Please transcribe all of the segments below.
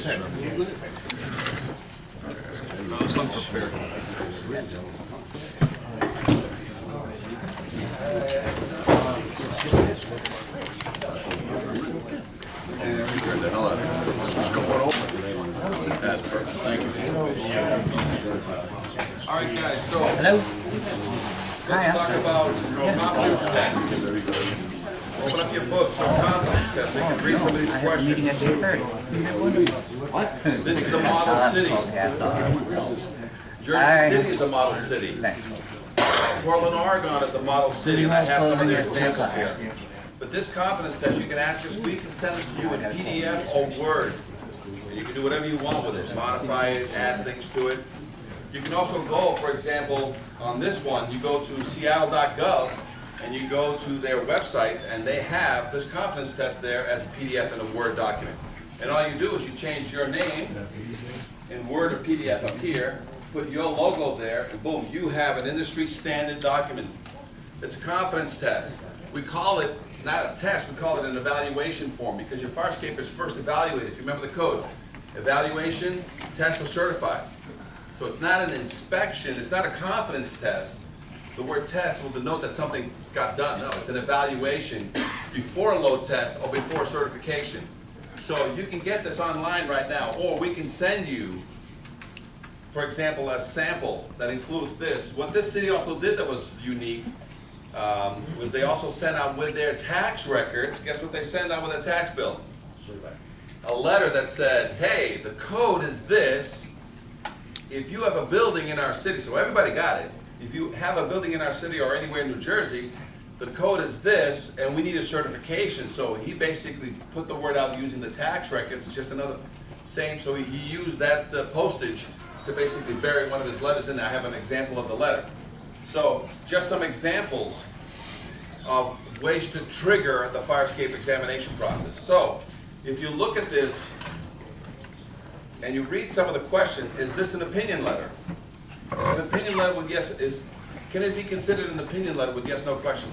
sir. That's perfect. Thank you. All right, guys, so Hello? let's I'm talk sorry. about confidence tests. Open up your books on confidence tests so you can read some of these I have a meeting questions. at 8:30. This is a model city. Jersey City is a model city. Thanks. Portland, Oregon is a model city, and I have some of their examples here. Yeah. But this confidence test, you can ask us, we can send this to you in PDF or Word. And you can do whatever you want with it, modify it, add things to it. You can also go, for example, on this one, you go to seattle.gov and you go to their website and they have this confidence test there as a PDF in a Word document. And all you do is you change your name in Word or PDF up here, put your logo there, and boom, you have an industry standard document. It's a confidence test. We call it not a test, we call it an evaluation form because your fire escaper is first evaluated. If you remember the code, evaluation, test, or certified. So it's not an inspection, it's not a confidence test. The word test will denote that something got done. No, it's an evaluation before a load test or before certification. So you can get this online right now, or we can send you, for example, a sample that includes this. What this city also did that was unique was they also sent out with their tax records, guess what they sent out with their tax bill? A letter that said, hey, the code is this. If you have a building in our city, so everybody got it. If you have a building in our city or anywhere in New Jersey, the code is this, and we need a certification. So he basically put the word out using the tax records. It's just another same. So he used that postage to basically bury one of his letters in there. I have an example of the letter. So just some examples of ways to trigger the fire escape examination process. So if you look at this and you read some of the question, is this an opinion letter? Is an opinion letter with yes, can it be considered an opinion letter with yes, no question?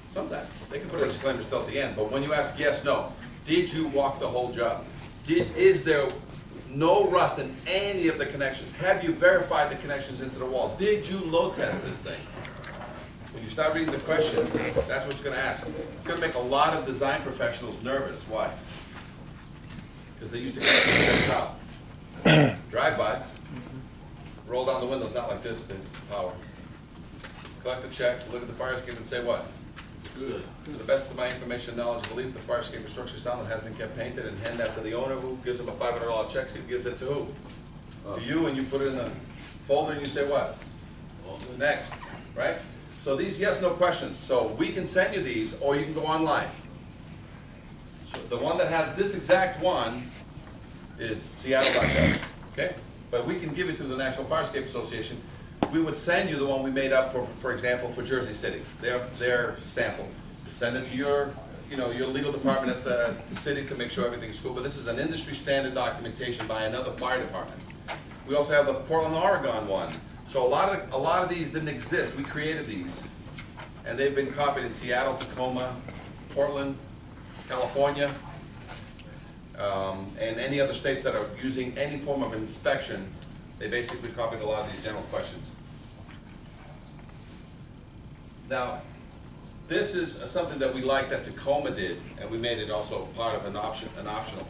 Sometimes. They can put a disclaimer still at the end, but when you ask yes, no, did you walk the whole job? Is there no rust in any of the connections? Have you verified the connections into the wall? Did you load test this thing? When you start reading the questions, that's what it's going to ask. It's going to make a lot of design professionals nervous. Why? Because they used to go to the top. Drive-bys. Roll down the windows, not like this, there's power. Collect the check, look at the fire escape and say what? Good. To the best of my information and knowledge, I believe the fire escape structure sound has been kept painted, and hand that to the owner who gives him a $500 check. So he gives it to who? To you, and you put it in a folder and you say what? Next, right? So these yes, no questions. So we can send you these, or you can go online. So the one that has this exact one is Seattle.gov, okay? But we can give it to the National Fire Escape Association. We would send you the one we made up for example, for Jersey City, their sample. Send it to your legal department at the city to make sure everything's cool. But this is an industry standard documentation by another fire department. We also have the Portland, Oregon one. So a lot of these didn't exist. We created these, and they've been copied in Seattle, Tacoma, Portland, California, and any other states that are using any form of inspection. They basically copied a lot of these general questions. Now, this is something that we like that Tacoma did, and we made it also part of an optional.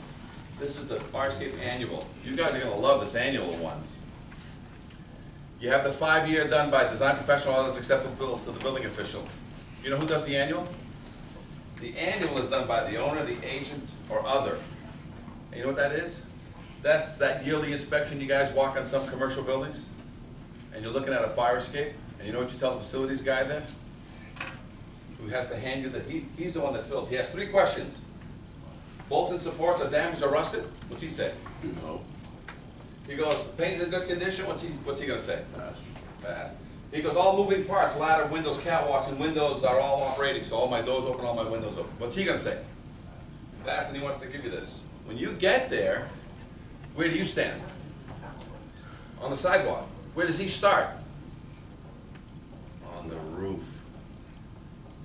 This is the Fire Escape Annual. You guys are going to love this annual one. You have the 5-year done by design professional, others acceptable to the building official. You know who does the annual? The annual is done by the owner, the agent, or other. And you know what that is? That's that yearly inspection you guys walk on some commercial buildings, and you're looking at a fire escape, and you know what you tell the facilities guy then? Who has to hand you he's the one that fills. He has 3 questions. Bolts and supports are damaged or rusted? What's he say? No. He goes, paint is in good condition? What's he gonna say? Fast. He goes, all moving parts, ladder, windows, catwalks, and windows are all operating, so all my doors open, all my windows open. What's he gonna say? Fast, and he wants to give you this. When you get there, where do you stand? On the sidewalk. Where does he start? On the roof.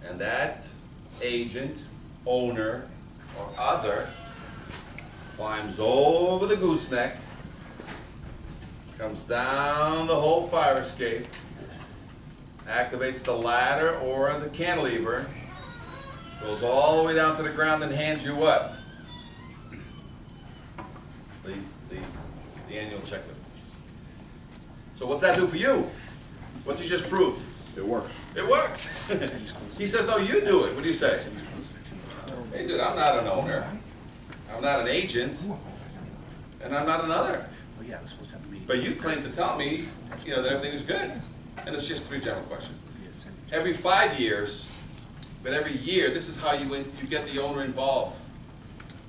And that agent, owner, or other climbs over the gooseneck, comes down the whole fire escape, activates the ladder or the cantilever, goes all the way down to the ground and hands you what? The annual checklist. So what's that do for you? What's he just proved? It works. It worked. He says, no, you do it. What do you say? Hey, dude, I'm not an owner. I'm not an agent. And I'm not another. But you claim to tell me, that everything is good. And it's just 3 general questions. Every 5 years, but every year, this is how you get the owner involved.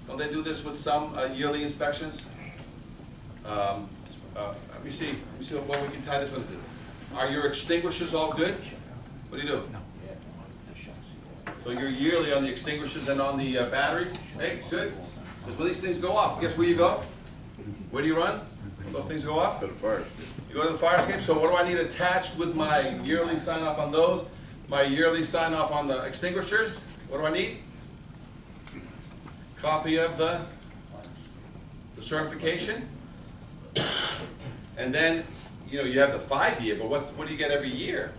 Don't they do this with some yearly inspections? Let me see what we can tie this one to. Are your extinguishers all good? What do you do? So you're yearly on the extinguishers and on the batteries? Hey, good. Because when these things go off, guess where you go? Where do you run? When those things go off? To the fire. You go to the fire escape. So what do I need attached with my yearly sign off on those? My yearly sign off on the extinguishers? What do I need? Copy of the certification. And then, you have the 5-year, but what do you get every year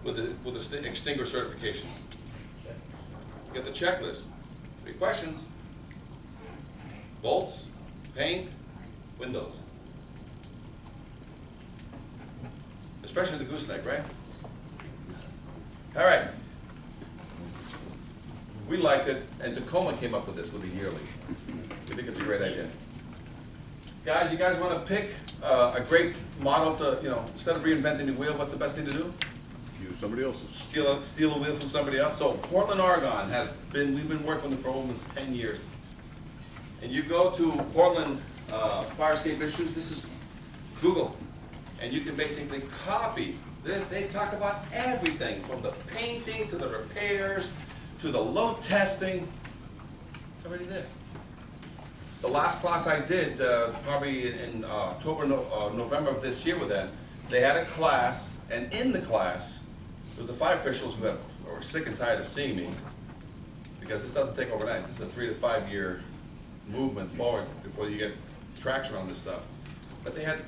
with the extinguisher certification? You get the checklist. 3 questions. Bolts, paint, windows. Especially the gooseneck, right? All right. We liked it, and Tacoma came up with this with the yearly. We think it's a great idea. Guys, you guys want to pick a great model to, instead of reinventing the wheel, what's the best thing to do? Use somebody else's. Steal a wheel from somebody else. So Portland, Oregon we've been working with them for almost 10 years. And you go to Portland Fire Escape Issues, this is Google, and you can basically copy. They talk about everything from the painting to the repairs to the load testing. It's already there. The last class I did, probably in October, November of this year with them, they had a class, and in the class, it was the fire officials who were sick and tired of seeing me, because this doesn't take overnight. This is a 3 to 5 year movement forward before you get traction on this stuff. But they had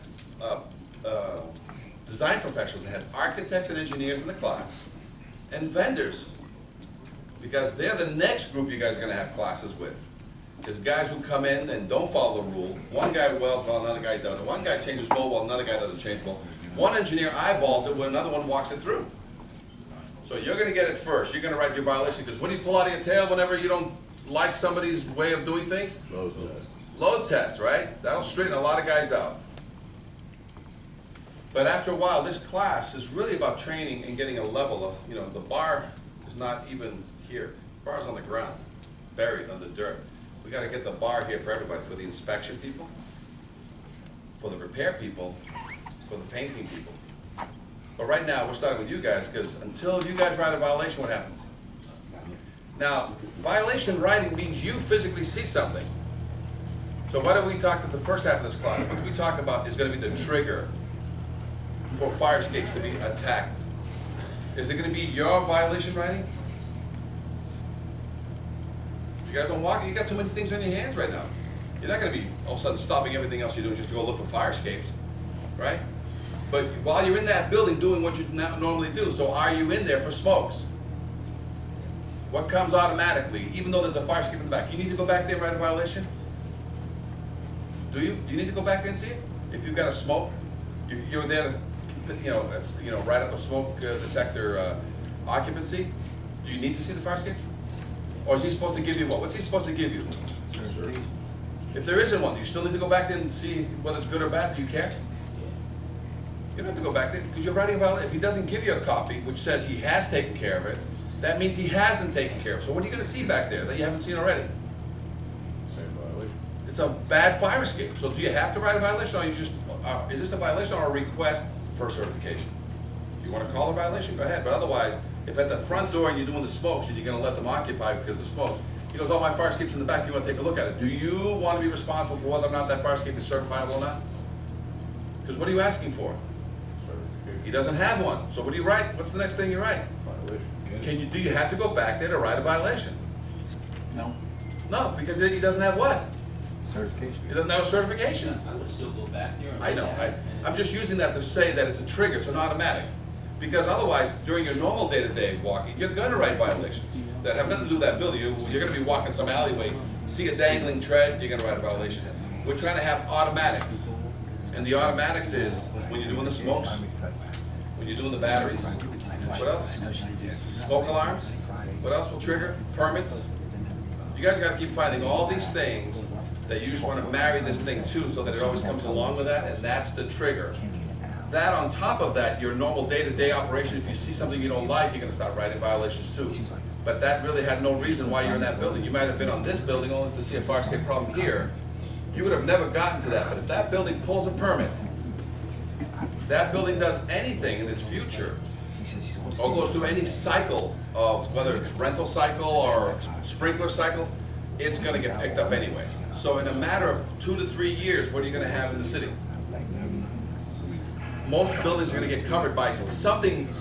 design professionals. They had architects and engineers in the class, and vendors, because they're the next group you guys are going to have classes with. There's guys who come in and don't follow the rule. One guy welds while another guy doesn't. One guy changes bolt while another guy doesn't change bolt. One engineer eyeballs it when another one walks it through. So you're going to get it first. You're going to write your violation, because what do you pull out of your tail whenever you don't like somebody's way of doing things? Load test. Load test, right? That'll straighten a lot of guys out. But after a while, this class is really about training and getting a level of, the bar is not even here. The bar's on the ground, buried under dirt. We got to get the bar here for everybody, for the inspection people, for the repair people, for the painting people. But right now, we're starting with you guys, because until you guys write a violation, what happens? Now, violation writing means you physically see something. So what do we talk about the first half of this class? What we talk about is going to be the trigger for fire escapes to be attacked. Is it going to be your violation writing? You guys don't walk, you got too many things on your hands right now. You're not going to be all of a sudden stopping everything else you're doing just to go look for fire escapes, right? But while you're in that building doing what you normally do, so are you in there for smokes? What comes automatically, even though there's a fire escape in the back? You need to go back there and write a violation? Do you? Do you need to go back there and see it? If you've got a smoke, you're there to, write up a smoke detector occupancy. Do you need to see the fire escape? Or is he supposed to give you what? What's he supposed to give you? If there isn't one, do you still need to go back there and see whether it's good or bad? Do you care? You don't have to go back there, because you're writing a violation. If he doesn't give you a copy which says he has taken care of it, that means he hasn't taken care of it. So what are you going to see back there that you haven't seen already? Same violation. It's a bad fire escape. So do you have to write a violation, or you just is this a violation or a request for certification? If you want to call it a violation, go ahead. But otherwise, if at the front door and you're doing the smokes and you're going to let them occupy because of the smoke, he goes, oh, my fire escape's in the back, you want to take a look at it. Do you want to be responsible for whether or not that fire escape is certifiable or not? Because what are you asking for? He doesn't have one. So what do you write? What's the next thing you write? Violation. Do you have to go back there to write a violation? No. No, because he doesn't have what? certification. He doesn't have a certification. I would still go back there and. I know, I'm just using that to say that it's a trigger, it's an automatic. Because otherwise, during your normal day-to-day walking, you're gonna write violations that have nothing to do with that building. You're gonna be walking some alleyway, see a dangling tread, you're gonna write a violation. We're trying to have automatics. And the automatics is when you're doing the smokes, when you're doing the batteries, what else? Smoke alarms, what else will trigger? Permits. You guys gotta keep finding all these things that you just wanna marry this thing to so that it always comes along with that, and that's the trigger. That on top of that, your normal day-to-day operation, if you see something you don't like, you're gonna start writing violations too. But that really had no reason why you're in that building. You might have been on this building only to see a fire escape problem here. You would have never gotten to that, but if that building pulls a permit, that building does anything in its future, or goes through any cycle of, whether it's rental cycle or sprinkler cycle, it's gonna get picked up anyway. So in a matter of 2 to 3 years, what are you gonna have in the city? Most buildings are gonna get covered by something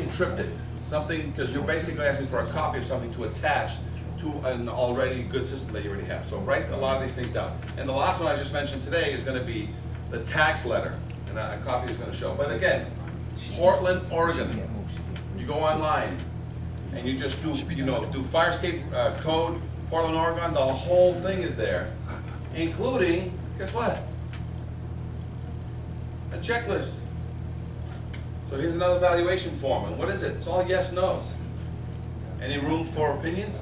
tripped it. Something, because you're basically asking for a copy of something to attach to an already good system that you already have. So write a lot of these things down. And the last one I just mentioned today is gonna be the tax letter, and a copy is gonna show. But again, Portland, Oregon, you go online, and you just do, do fire escape code, Portland, Oregon, the whole thing is there, including, guess what? A checklist. So here's another evaluation form, and what is it? It's all yes, no's. Any room for opinions?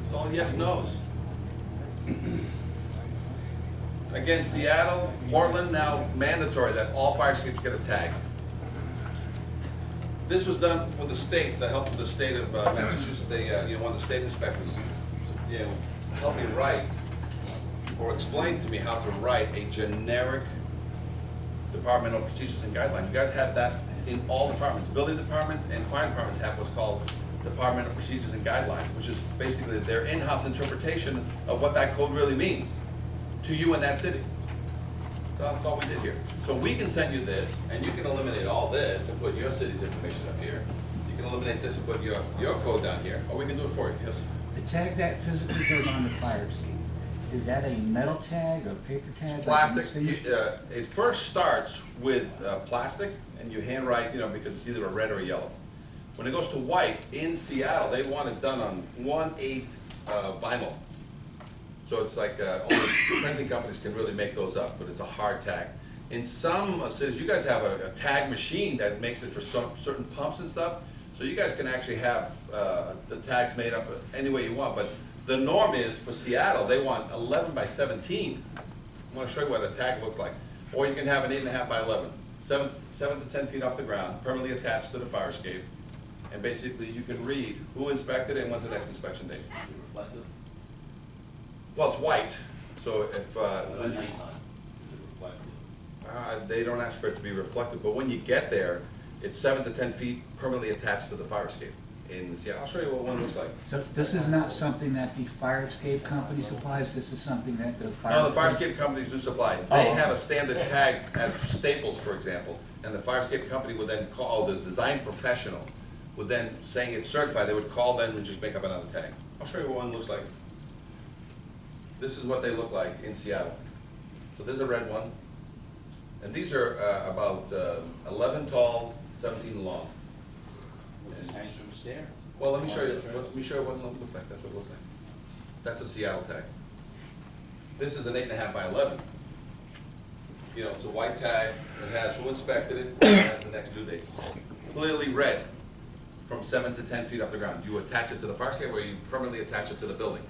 It's all yes, no's. Again, Seattle, Portland, now mandatory that all fire escapes get a tag. This was done with the state, the help of the state of Massachusetts. They, one of the state inspectors, helped me write, or explain to me how to write a generic departmental procedures and guidelines. You guys have that in all departments. Building departments and fire departments have what's called departmental procedures and guidelines, which is basically their in-house interpretation of what that code really means to you in that city. So that's all we did here. So we can send you this, and you can eliminate all this and put your city's information up here. You can eliminate this and put your code down here, or we can do it for you. Yes? The tag that physically goes on the fire escape, is that a metal tag or paper tag? Plastic. It first starts with plastic, and you handwrite, because it's either a red or a yellow. When it goes to white, in Seattle, they want it done on 1/8 vinyl. So it's like only printing companies can really make those up, but it's a hard tag. In some cities, you guys have a tag machine that makes it for certain pumps and stuff, so you guys can actually have the tags made up any way you want, but the norm is for Seattle, they want 11 by 17. I'm going to show you what a tag looks like. Or you can have an 8.5 by 11, 7 to 10 feet off the ground, permanently attached to the fire escape. And basically you can read who inspected it and when's the next inspection date. Reflective? Well, it's white, so if, At nighttime, is it reflective? they don't ask for it to be reflective, but when you get there, it's 7 to 10 feet permanently attached to the fire escape. I'll show you what one looks like. So this is not something that the fire escape company supplies, this is something that the fire... No, the fire escape companies do supply. They have a standard tag at Staples, for example, and the fire escape company would then call, the design professional would then, saying it's certified, they would call them and just make up another tag. I'll show you what one looks like. This is what they look like in Seattle. So there's a red one, and these are about 11 tall, 17 long. It just hangs from the stair. Well, let me show you what it looks like. That's what it looks like. That's a Seattle tag. This is an 8.5 by 11. It's a white tag. It has who inspected it, and it has the next due date. Clearly red, from 7 to 10 feet off the ground. You attach it to the fire escape, or you permanently attach it to the building.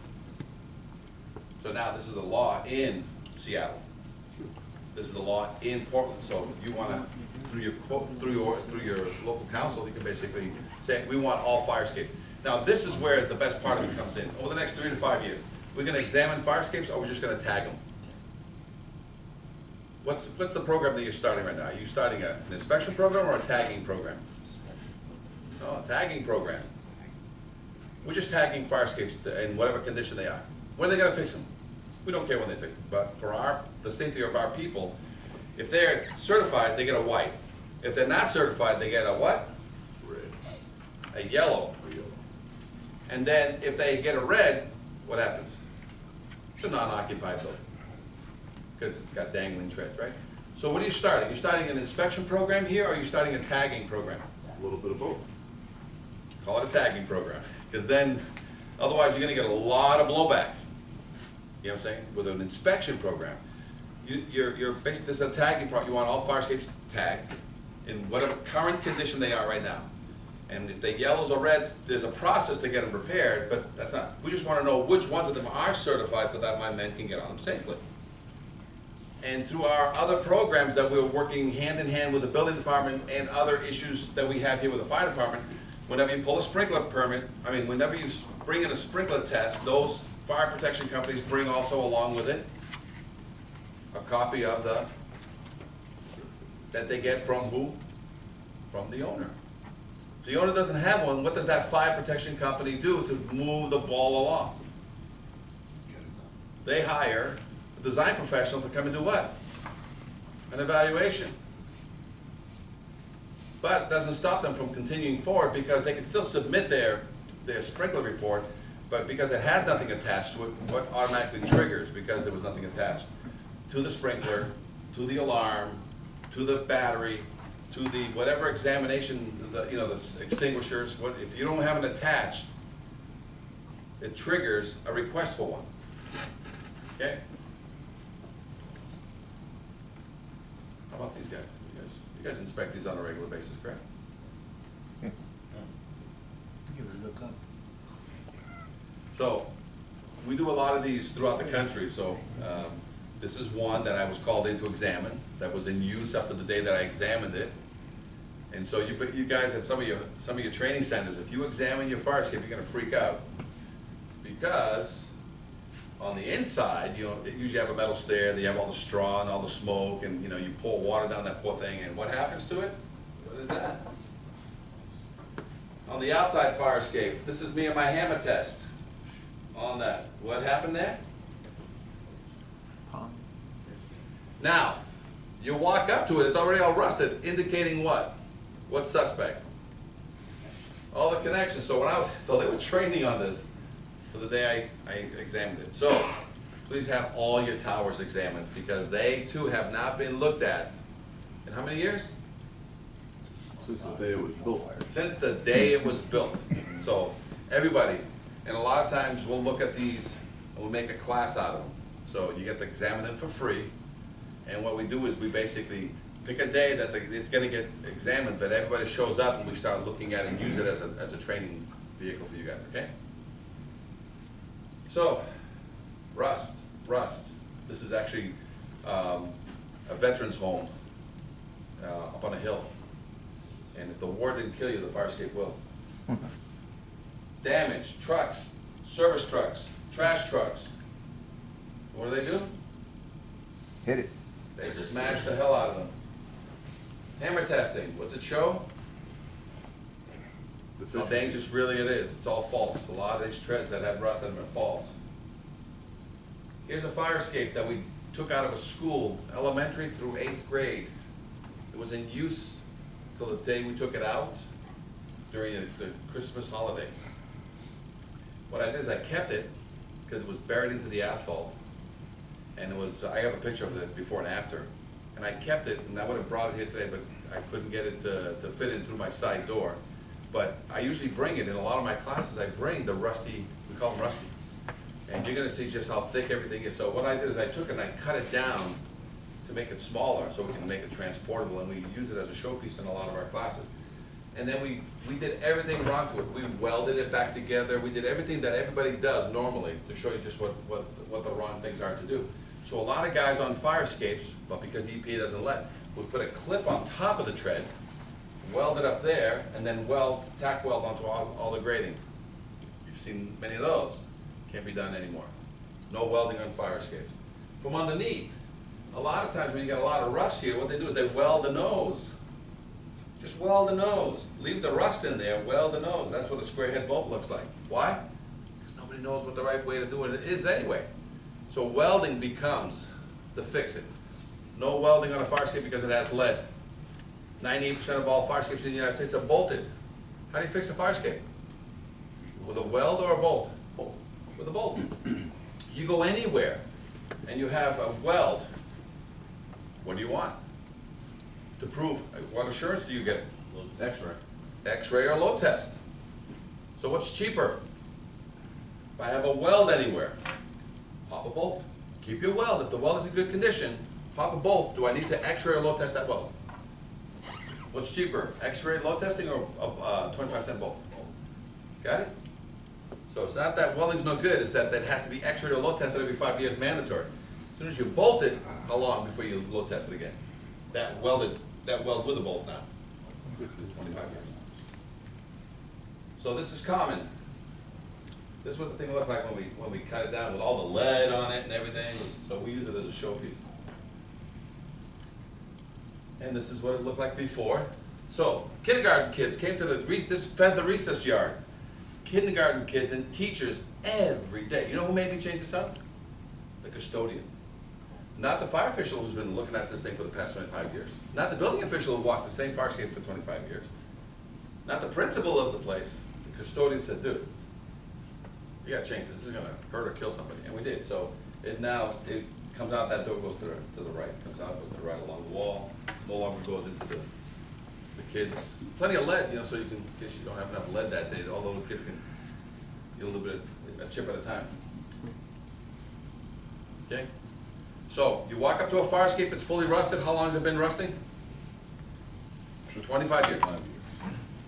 So now this is the law in Seattle. This is the law in Portland. So you want to, through your local council, you can basically say, we want all fire escape. Now this is where the best part of it comes in. Over the next 3 to 5 years, we're going to examine fire escapes, or we're just going to tag them. What's the program that you're starting right now? Are you starting an inspection program or a tagging program? Oh, a tagging program. We're just tagging fire escapes in whatever condition they are. When are they going to fix them? We don't care when they fix them, but for the safety of our people, if they're certified, they get a white. If they're not certified, they get a what? Red. A yellow. And then if they get a red, what happens? It's a non-occupied building, because it's got dangling treads, right? So what are you starting? You're starting an inspection program here, or are you starting a tagging program? A little bit of both. Call it a tagging program, because then, otherwise you're gonna get a lot of blowback. You know what I'm saying? With an inspection program, you're basically, this is a tagging pro, you want all fire escapes tagged in whatever current condition they are right now. And if they yellows or reds, there's a process to get them repaired, but that's not, we just wanna know which ones of them are certified so that my men can get on them safely. And through our other programs that we're working hand in hand with the building department and other issues that we have here with the fire department, whenever you pull a sprinkler permit, whenever you bring in a sprinkler test, those fire protection companies bring also along with it a copy of that they get from who? From the owner. If the owner doesn't have one, what does that fire protection company do to move the ball along? They hire a design professional to come and do what? An evaluation. But doesn't stop them from continuing forward, because they can still submit their sprinkler report, but because it has nothing attached to it, what automatically triggers, because there was nothing attached to the sprinkler, to the alarm, to the battery, to the whatever examination, the extinguishers, if you don't have it attached, it triggers a request for one. Okay? How about these guys? You guys inspect these on a regular basis, correct? Give it a look up. So, we do a lot of these throughout the country, so this is one that I was called in to examine, that was in use up to the day that I examined it. And so you guys at some of your training centers, if you examine your fire escape, you're gonna freak out. Because on the inside, you usually have a metal stair, you have all the straw and all the smoke, and you pour water down that poor thing, and what happens to it? What is that? On the outside fire escape, this is me and my hammer test on that. What happened there? Now, you walk up to it, it's already all rusted, indicating what? What suspect? All the connections. So they were training on this for the day I examined it. So, please have all your towers examined, because they too have not been looked at in how many years? Since the day it was built. Since the day it was built. So, everybody, and a lot of times we'll look at these and we'll make a class out of them. So you get to examine them for free, and what we do is we basically pick a day that it's gonna get examined, but everybody shows up and we start looking at it and use it as a training vehicle for you guys, okay? So, rust. This is actually a veteran's home up on a hill. And if the war didn't kill you, the fire escape will. Damage, trucks, service trucks, trash trucks. What do? Hit it. They smash the hell out of them. Hammer testing, what's it show? How dangerous really it is. It's all false. A lot of these treads that have rust in them are false. Here's a fire escape that we took out of a school, elementary through 8th grade. It was in use till the day we took it out during the Christmas holiday. What I did is I kept it because it was buried into the asphalt. And I have a picture of it before and after. And I kept it, and I would have brought it here today, but I couldn't get it to fit in through my side door. But I usually bring it, in a lot of my classes, I bring the rusty, we call them rusty. And you're gonna see just how thick everything is. So what I did is I took it and I cut it down to make it smaller, so we can make it transportable, and we use it as a showpiece in a lot of our classes. And then we did everything wrong to it. We welded it back together. We did everything that everybody does normally to show you just what the wrong things are to do. So a lot of guys on fire escapes, but because the EPA doesn't let, would put a clip on top of the tread, weld it up there, and then tack weld onto all the grating. You've seen many of those. Can't be done anymore. No welding on fire escapes. From underneath, a lot of times when you get a lot of rust here, what they do is they weld the nose. Just weld the nose. Leave the rust in there, weld the nose. That's what a square head bolt looks like. Why? Because nobody knows what the right way to do it is anyway. So welding becomes the fix-it. No welding on a fire escape because it has lead. 98% of all fire escapes in the United States are bolted. How do you fix a fire escape? With a weld or a bolt? With a bolt. You go anywhere and you have a weld, what do you want? To prove, what assurance do you get? X-ray. X-ray or load test. So what's cheaper? If I have a weld anywhere, pop a bolt. Keep your weld. If the weld is in good condition, pop a bolt. Do I need to X-ray or load test that weld? What's cheaper, X-ray load testing or a 25-cent bolt? Got it? So it's not that welding's no good, it's that it has to be X-ray or load tested every 5 years mandatory. As soon as you bolt it, how long before you load test it again? That weld with a bolt now. 25 years. So this is common. This is what the thing looked like when we cut it down with all the lead on it and everything. So we use it as a showpiece. And this is what it looked like before. So kindergarten kids came to this fed the recess yard. Kindergarten kids and teachers every day. You know who made me change this up? The custodian. Not the fire official who's been looking at this thing for the past 25 years. Not the building official who walked the same fire escape for 25 years. Not the principal of the place. The custodian said, dude, you gotta change this. This is gonna hurt or kill somebody. And we did. So it comes out, that door goes to the right. Comes out, goes to the right along the wall. No longer goes into the kids. Plenty of lead, so you can, in case you don't have enough lead that day, all the little kids can get a little bit, a chip at a time. Okay? So, you walk up to a fire escape, it's fully rusted. How long has it been rusting? 25 years.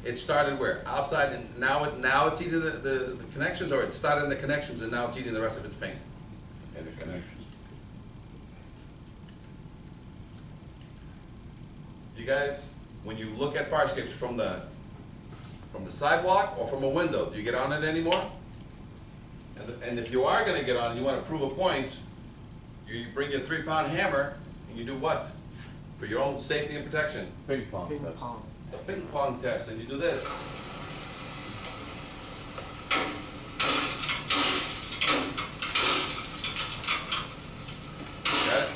It started where? Outside, and now it's eating the connections, or it started in the connections and now it's eating the rest of its paint? And the connections. You guys, when you look at fire escapes from the sidewalk or from a window, do you get on it anymore? And if you are going to get on and you want to prove a point, you bring your 3-pound hammer and you do what? For your own safety and protection? Ping pong test. A ping pong test, and you do this. Got it?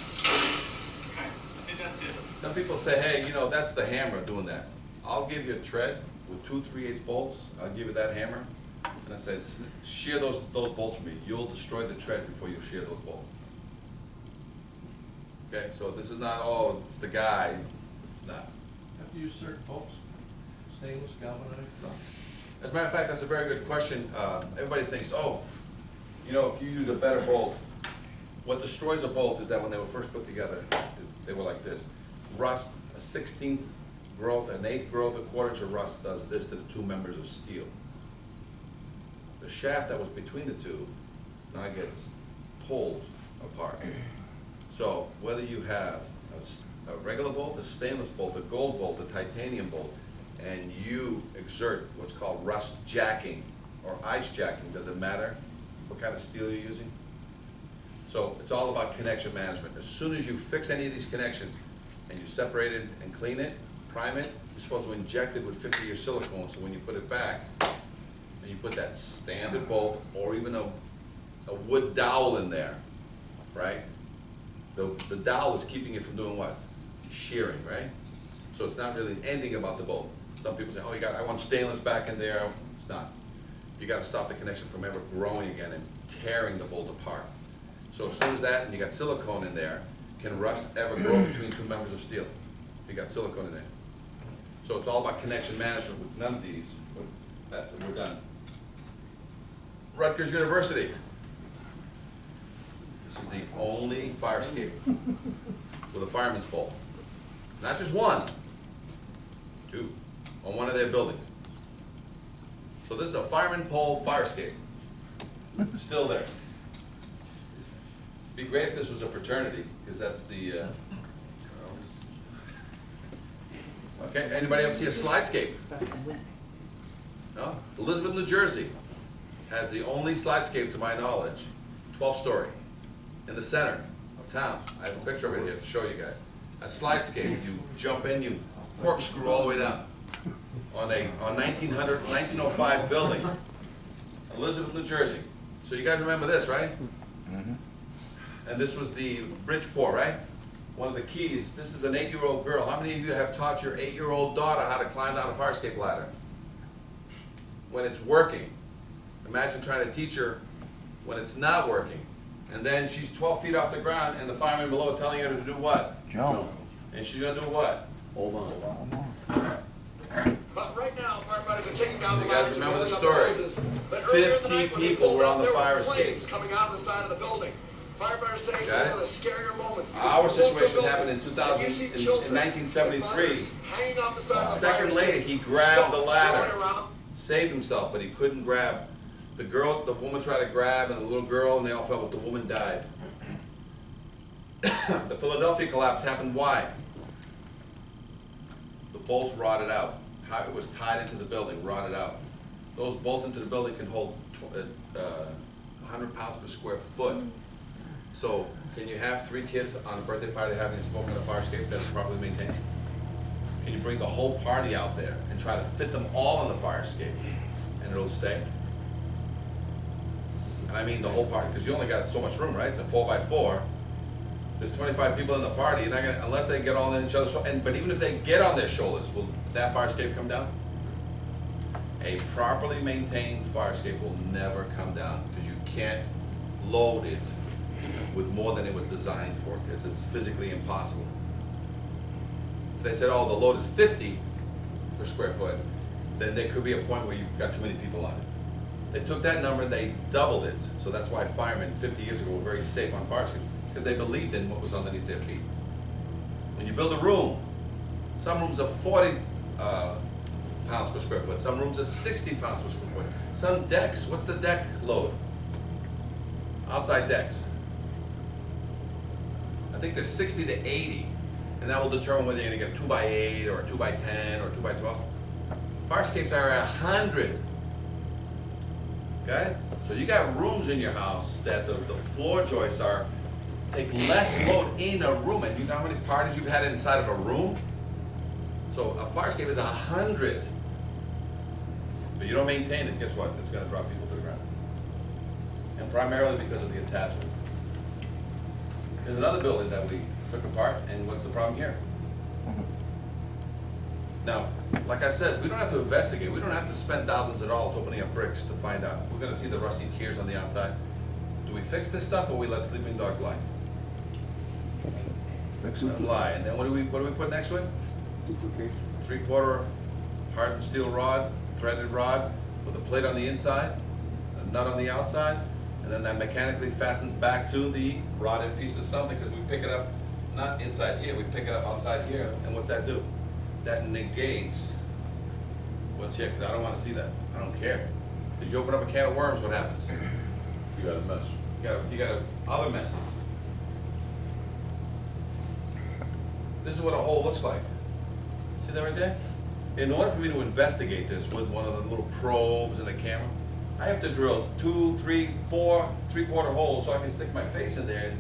Okay, I think that's it. Some people say, hey, that's the hammer doing that. I'll give you a tread with 2 3/8 bolts. I'll give you that hammer. And I said, shear those bolts for me. You'll destroy the tread before you shear those bolts. Okay, so this is not, oh, it's the guy. It's not. Have to use certain bolts, stainless, galvanized? No. As a matter of fact, that's a very good question. Everybody thinks, oh, if you use a better bolt, what destroys a bolt is that when they were first put together, they were like this. Rust, a 16th growth, an 8th growth, a quarter inch of rust does this to the 2 members of steel. The shaft that was between the two now gets pulled apart. So whether you have a regular bolt, a stainless bolt, a gold bolt, a titanium bolt, and you exert what's called rust jacking or ice jacking, does it matter what kind of steel you're using? So it's all about connection management. As soon as you fix any of these connections and you separate it and clean it, prime it, you're supposed to inject it with 50-year silicone, so when you put it back, and you put that standard bolt or even a wood dowel in there, right? The dowel is keeping it from doing what? Shearing, right? So it's not really anything about the bolt. Some people say, oh, I want stainless back in there. It's not. You got to stop the connection from ever growing again and tearing the bolt apart. So as soon as that, and you got silicone in there, can rust ever grow between 2 members of steel? You got silicone in there. So it's all about connection management. With none of these, we're done. Rutgers University. This is the only fire escape with a fireman's pole. Not just 1, 2, on one of their buildings. So this is a fireman pole fire escape. Still there. Be great if this was a fraternity, because that's the, okay, anybody ever see a slidescape? No? Elizabeth, New Jersey has the only slidescape, to my knowledge, 12-story, in the center of town. I have a picture of it here to show you guys. A slidescape, you jump in, you corkscrew all the way down on a 1905 building, Elizabeth, New Jersey. So you guys remember this, right? Mm-hmm. And this was the Bridgeport, right? One of the keys. This is an 8-year-old girl. How many of you have taught your 8-year-old daughter how to climb down a fire escape ladder? When it's working. Imagine trying to teach her when it's not working. And then she's 12 feet off the ground, and the fireman below telling her to do what? Jump. And she's gonna do what? Hold on. But right now, firefighters are taking down the You guys ladders and remember the rolling up story? hoses. But earlier in the 50 night, when they people pulled were up, on the there fire were escape. flames coming out of the side of the building. Firefighters say it's Got one it? of the scarier moments. because Our you walk through a situation building happened in and 2000 you see in children 1973. and mothers hanging off the side A of the second fire later, escape, he grabbed the smoke ladder. showing around. Saved himself, but he couldn't grab. The girl, the woman tried to grab, and the little girl, and they all fell, but the woman died. The Philadelphia collapse happened why? The bolts rotted out. How it was tied into the building, rotted out. Those bolts into the building can hold 100 pounds per square foot. So, can you have 3 kids on a birthday party having a smoke on a fire escape that's properly maintained? Can you bring the whole party out there and try to fit them all on the fire escape, and it'll stay? And I mean the whole party, because you only got so much room, right? It's a 4x4. There's 25 people in the party, you're not gonna, unless they get all on each other's shoulders. But even if they get on their shoulders, will that fire escape come down? A properly maintained fire escape will never come down, because you can't load it with more than it was designed for, because it's physically impossible. If they said, oh, the load is 50 per square foot, then there could be a point where you've got too many people on it. They took that number, they doubled it, so that's why firemen 50 years ago were very safe on fire escapes, because they believed in what was underneath their feet. When you build a room, some rooms are 40 pounds per square foot, some rooms are 60 pounds per square foot. Some decks, what's the deck load? Outside decks. I think they're 60 to 80, and that will determine whether you're gonna get a 2x8 or a 2x10 or a 2x12. Fire escapes are 100. Okay? So you got rooms in your house that the floor joists take less load in a room. And you know how many parties you've had inside of a room? So a fire escape is 100. But you don't maintain it, guess what? It's gonna drop people to the ground. And primarily because of the attachment. There's another building that we took apart, and what's the problem here? Now, like I said, we don't have to investigate. We don't have to spend thousands of dollars opening up bricks to find out. We're gonna see the rusty tiers on the outside. Do we fix this stuff, or we let sleeping dogs lie? Fix Let it. them lie, and then what do we put next to it? Duplicate. 3/4 hardened steel rod, threaded rod, with a plate on the inside, a nut on the outside, and then that mechanically fastens back to the rotted piece of something, because we pick it up, not inside here, we pick it up outside here, and what's that do? That negates what's here, because I don't want to see that. I don't care. Because you open up a can of worms, what happens? You got a mess. You got other messes. This is what a hole looks like. See that right there? In order for me to investigate this with one of the little probes and a camera, I have to drill 2, 3, 4 3/4 holes so I can stick my face in there.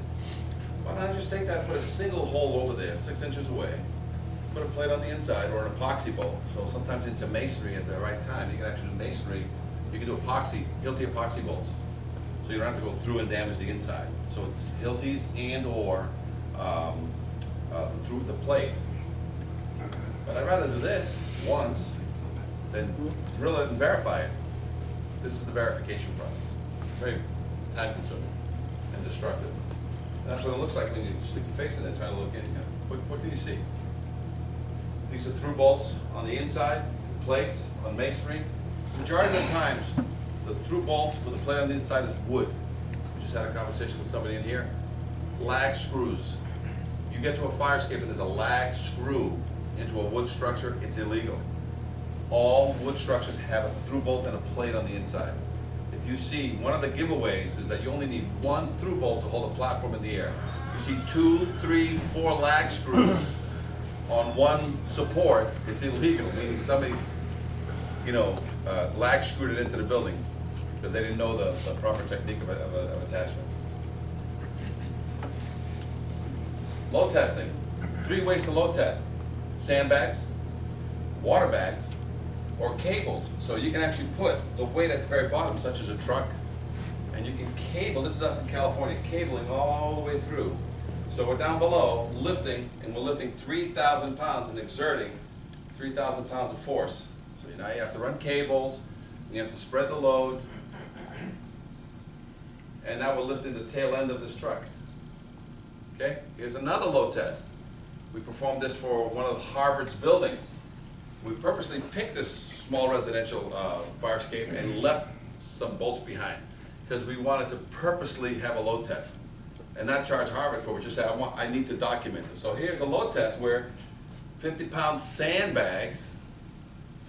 Why don't I just take that and put a single hole over there, 6 inches away, put a plate on the inside or an epoxy bolt. So sometimes into masonry at the right time, you can actually do masonry. You can do epoxy, Hilti epoxy bolts. So you don't have to go through and damage the inside. So it's Hiltis and or through the plate. But I'd rather do this once than drill it and verify it. This is the verification process. Very time consuming and destructive. And that's what it looks like when you stick your face in it trying to look in. What can you see? These are through bolts on the inside, plates on masonry. Majority of the times, the through bolt with the plate on the inside is wood. We just had a conversation with somebody in here. Lag screws. You get to a fire escape and there's a lag screw into a wood structure, it's illegal. All wood structures have a through bolt and a plate on the inside. If you see, one of the giveaways is that you only need 1 through bolt to hold a platform in the air. You see 2, 3, 4 lag screws on one support, it's illegal, meaning somebody, lag screwed it into the building because they didn't know the proper technique of attachment. Load testing. 3 ways to load test. Sandbags, water bags, or cables. So you can actually put the weight at the very bottom, such as a truck, and you can cable, this is us in California, cabling all the way through. So we're down below, lifting, and we're lifting 3,000 pounds and exerting 3,000 pounds of force. So now you have to run cables, and you have to spread the load. and that will lift in the tail end of this truck. Okay, here's another load test. We performed this for one of Harvard's buildings. We purposely picked this small residential fire escape and left some bolts behind because we wanted to purposely have a load test and not charge Harvard for it. Just say, I need to document it. So here's a load test where 50-pound sandbags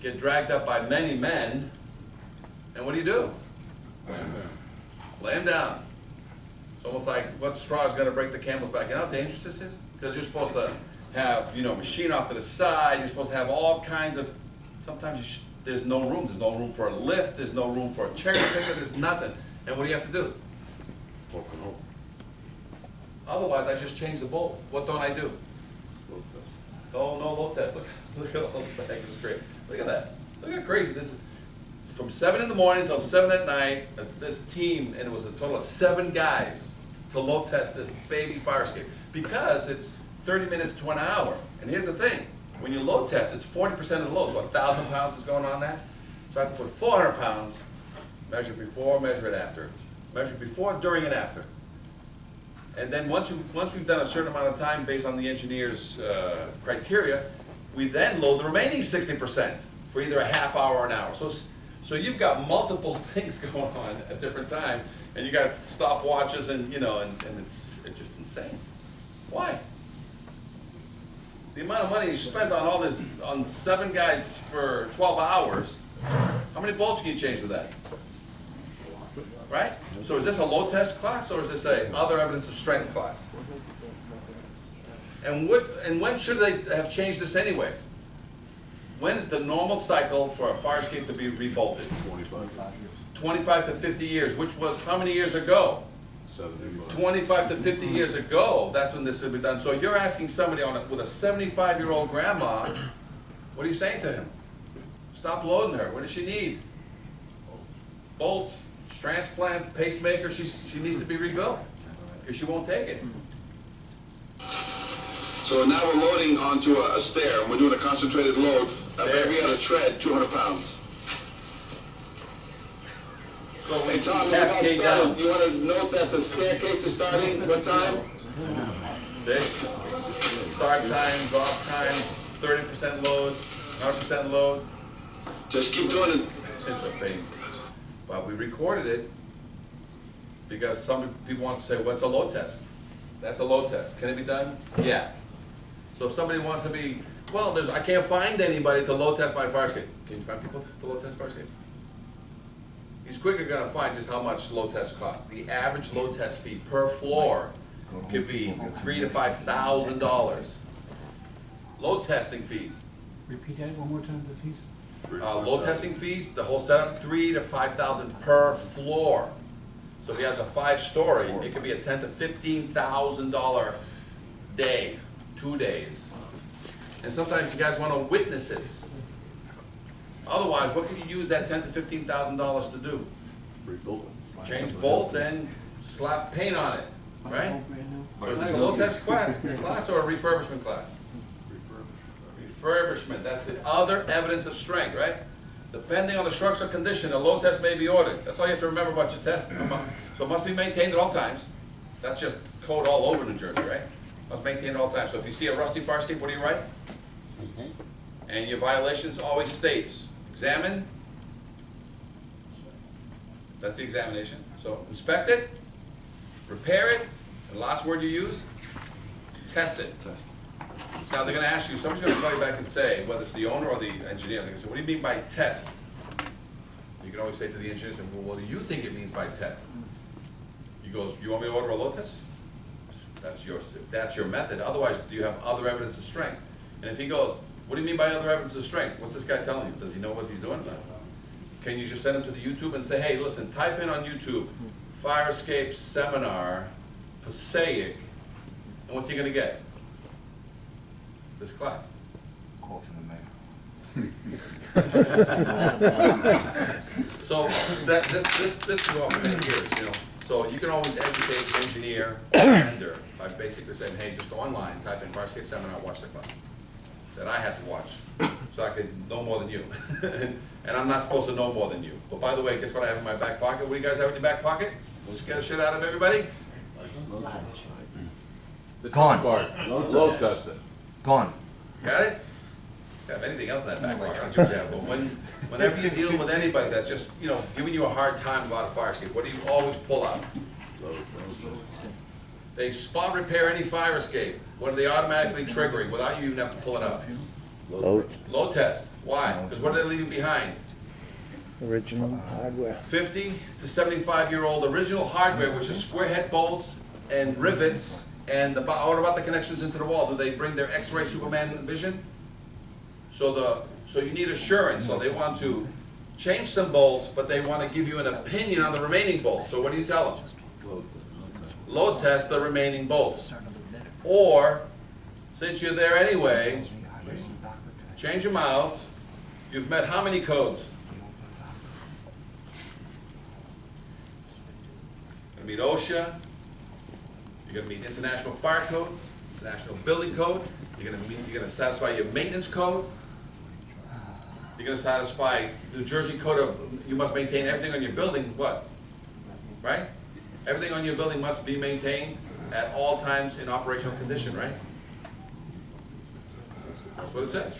get dragged up by many men, and what do? Lay them down. It's almost like what straw is going to break the camel's back. You know how dangerous this is? Because you're supposed to have, machine off to the side. You're supposed to have all kinds of, sometimes there's no room. There's no room for a lift. There's no room for a cherry picker. There's nothing. And what do you have to do? Otherwise, I just change the bolt. What don't I do? Oh, no load test. Look at all the bags. It's great. Look at that. Look how crazy this is. From 7 in the morning until 7 at night, this team, and it was a total of 7 guys to load test this baby fire escape. Because it's 30 minutes to an hour. And here's the thing. When you load test, it's 40% of the load. So 1,000 pounds is going on that. So I have to put 400 pounds, measure before, measure it after. Measure before, during, and after. And then once we've done a certain amount of time based on the engineer's criteria, we then load the remaining 60% for either a half hour or an hour. So you've got multiple things going on at different times, and you got stopwatches, and it's just insane. Why? The amount of money you spent on all this, on 7 guys for 12 hours, how many bolts can you change with that? Right? So is this a load test class, or is this a other evidence of strength class? And when should they have changed this anyway? When is the normal cycle for a fire escape to be rebolted? 25 to 50 years, which was how many years ago? 25 to 50 years ago, that's when this should be done. So you're asking somebody with a 75-year-old grandma, what are you saying to him? Stop loading her. What does she need? Bolt, transplant, pacemaker. She needs to be rebuilt because she won't take it. So now we're loading onto a stair, and we're doing a concentrated load of every other tread, 200 pounds. So Hey, we Tom, cascade down. you want to note that the staircase is starting what time? See? Start times, off times, 30% load, 100% load. Just keep doing it. It's a pain. But we recorded it because some people want to say, what's a load test? That's a load test. Can it be done? Yeah. So if somebody wants to be, well, I can't find anybody to load test my fire escape. Can you find people to load test fire escape? He's quickly going to find just how much load tests cost. The average load test fee per floor could be $3,000 to $5,000. Load testing fees. Repeat that one more time, the fees? Load testing fees, the whole setup, $3,000 to $5,000 per floor. So if he has a 5-story, it could be a $10,000 to $15,000 day, 2 days. And sometimes you guys want to witness it. Otherwise, what can you use that $10,000 to $15,000 to do? Change bolts and slap paint on it, right? So is this a load test class or a refurbishment class? Refurbishment, that's it. Other evidence of strength, right? Depending on the structural condition, a load test may be ordered. That's all you have to remember about your test. So it must be maintained at all times. That's just code all over New Jersey, right? Must maintain at all times. So if you see a rusty fire escape, what do you write? And your violations always states, examine. That's the examination. So inspect it, repair it, and the last word you use, test it. Now they're going to ask you, somebody's going to call you back and say, whether it's the owner or the engineer, they're going to say, what do you mean by test? You can always say to the engineer, well, what do you think it means by test? He goes, you want me to order a load test? That's yours, if that's your method. Otherwise, do you have other evidence of strength? And if he goes, what do you mean by other evidence of strength? What's this guy telling you? Does he know what he's doing? Can you just send him to the YouTube and say, hey, listen, type in on YouTube, fire escape seminar, Passaic, and what's he going to get? This class. Call from the mayor. So this is all for many years, you know. So you can always educate the engineer or vendor by basically saying, hey, just go online, type in fire escape seminar, watch the class that I had to watch, so I could know more than you. And I'm not supposed to know more than you. But by the way, guess what I have in my back pocket? What do you guys have in your back pocket? Scare the shit out of everybody? The Gone. top part, load test it. Gone. Got it? Have anything else in that back pocket, for example, whenever you're dealing with anybody that's just, you know, giving you a hard time about a fire escape, what do you always pull out? They spot repair any fire escape. What are they automatically triggering without you even have to pull it up? Load. Load test. Why? Because what are they leaving behind? Original hardware. 50 to 75-year-old original hardware, which is square head bolts and rivets, and what about the connections into the wall? Do they bring their X-ray Superman vision? So you need assurance, so they want to change some bolts, but they want to give you an opinion on the remaining bolts. So what do you tell them? Load test the remaining bolts. Or, since you're there anyway, change them out. You've met how many codes? You're going to meet OSHA. You're going to meet International Fire Code, International Building Code. You're going to satisfy your maintenance code. You're going to satisfy New Jersey Code of, you must maintain everything on your building, what? Right? Everything on your building must be maintained at all times in operational condition, right? That's what it says.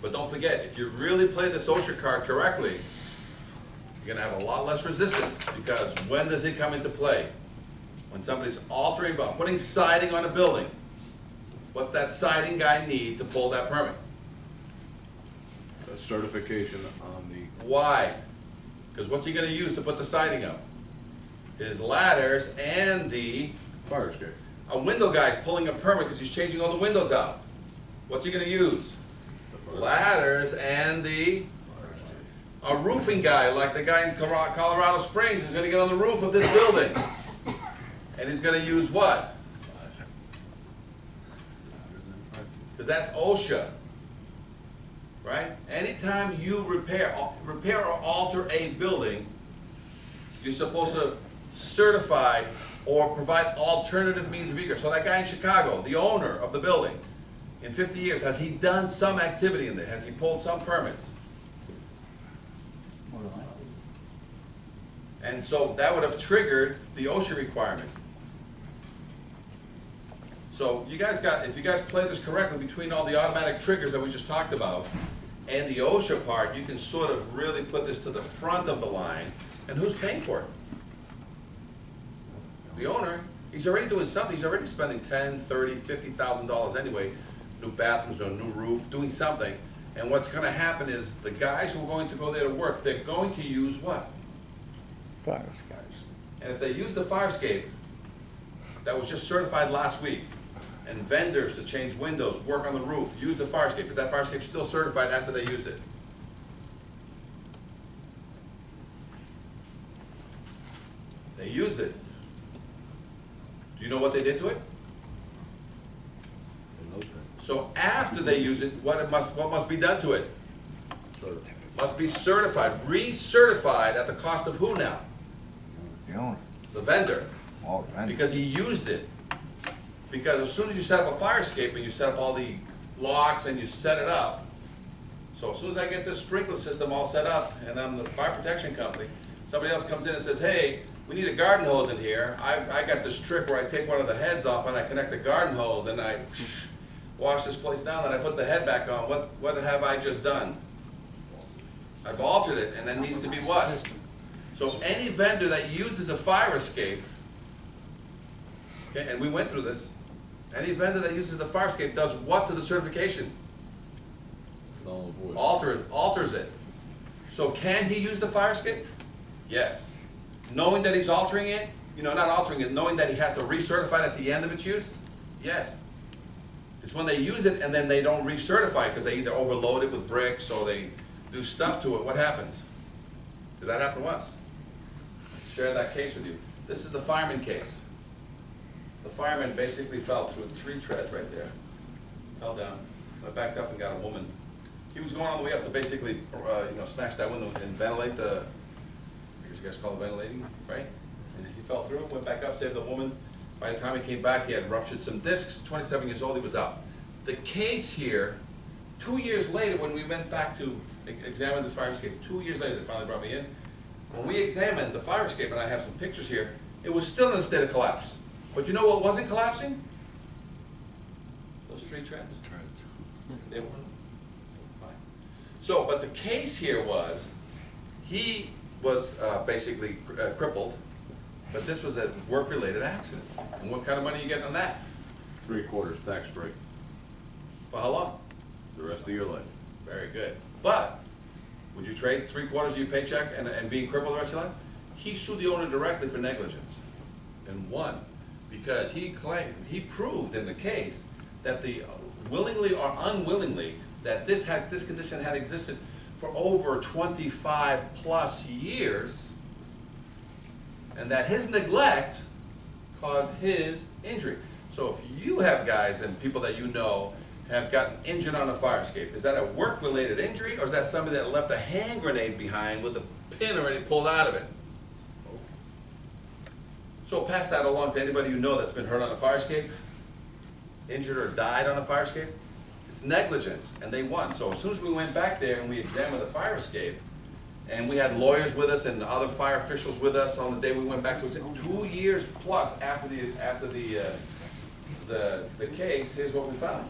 But don't forget, if you really play this OSHA card correctly, you're going to have a lot less resistance, because when does it come into play? When somebody's altering, putting siding on a building. What's that siding guy need to pull that permit? A certification on the, Why? Because what's he going to use to put the siding up? His ladders and the, fire escape. a window guy's pulling a permit because he's changing all the windows out. What's he going to use? Ladders and a roofing guy, like the guy in Colorado Springs, is going to get on the roof of this building. And he's going to use what? Because that's OSHA. Right? Anytime you repair or alter a building, you're supposed to certify or provide alternative means of egress. So that guy in Chicago, the owner of the building, in 50 years, has he done some activity in there? Has he pulled some permits? And so that would have triggered the OSHA requirement. So you guys if you guys play this correctly between all the automatic triggers that we just talked about and the OSHA part, you can sort of really put this to the front of the line. And who's paying for it? The owner. He's already doing something. He's already spending $10,000, $30,000, $50,000 anyway, new bathrooms or a new roof, doing something. And what's going to happen is the guys who are going to go there to work, they're going to use what? Fire escapes. And if they use the fire escape that was just certified last week, and vendors to change windows, work on the roof, use the fire escape, but that fire escape's still certified after they used it. They used it. Do you know what they did to it? So after they use it, what must be done to it? Must be certified, recertified at the cost of who now? The owner. The vendor. Oh, the vendor. Because he used it. Because as soon as you set up a fire escape and you set up all the locks and you set it up, so as soon as I get this sprinkler system all set up and I'm the fire protection company, somebody else comes in and says, hey, we need a garden hose in here. I got this trick where I take one of the heads off and I connect the garden hose and I wash this place down and I put the head back on. What have I just done? I've altered it, and that needs to be what? So any vendor that uses a fire escape, okay, and we went through this, any vendor that uses the fire escape does what to the certification? Alters it. So can he use the fire escape? Yes. Knowing that he's altering it, not altering it, knowing that he has to recertify it at the end of its use? Yes. It's when they use it and then they don't recertify it because they either overload it with bricks or they do stuff to it. What happens? Does that happen once? Share that case with you. This is the fireman case. The fireman basically fell through the tree treads right there. Fell down. I backed up and got a woman. He was going all the way up to basically, smash that window and ventilate the, I guess you guys call it ventilating, right? And he fell through, went back up, saved the woman. By the time he came back, he had ruptured some discs. 27 years old, he was out. The case here, 2 years later, when we went back to examine this fire escape, 2 years later, they finally brought me in. When we examined the fire escape, and I have some pictures here, it was still in a state of collapse. But you know what wasn't collapsing? Those 3 treads. They weren't. Fine. So, but the case here was, he was basically crippled, but this was a work-related accident. And what kind of money are you getting on that? 3/4 tax break, For how long? the rest of your life. Very good. But, would you trade 3/4 of your paycheck and being crippled the rest of your life? He sued the owner directly for negligence and won, because he claimed, he proved in the case that the willingly or unwillingly, that this condition had existed for over 25+ years, and that his neglect caused his injury. So if you have guys and people that you know have gotten injured on a fire escape, is that a work-related injury, or is that somebody that left a hand grenade behind with the pin already pulled out of it? So pass that along to anybody you know that's been hurt on a fire escape, injured or died on a fire escape. It's negligence, and they won. So as soon as we went back there and we examined the fire escape, and we had lawyers with us and other fire officials with us on the day we went back to it, 2 years plus after the case, here's what we found.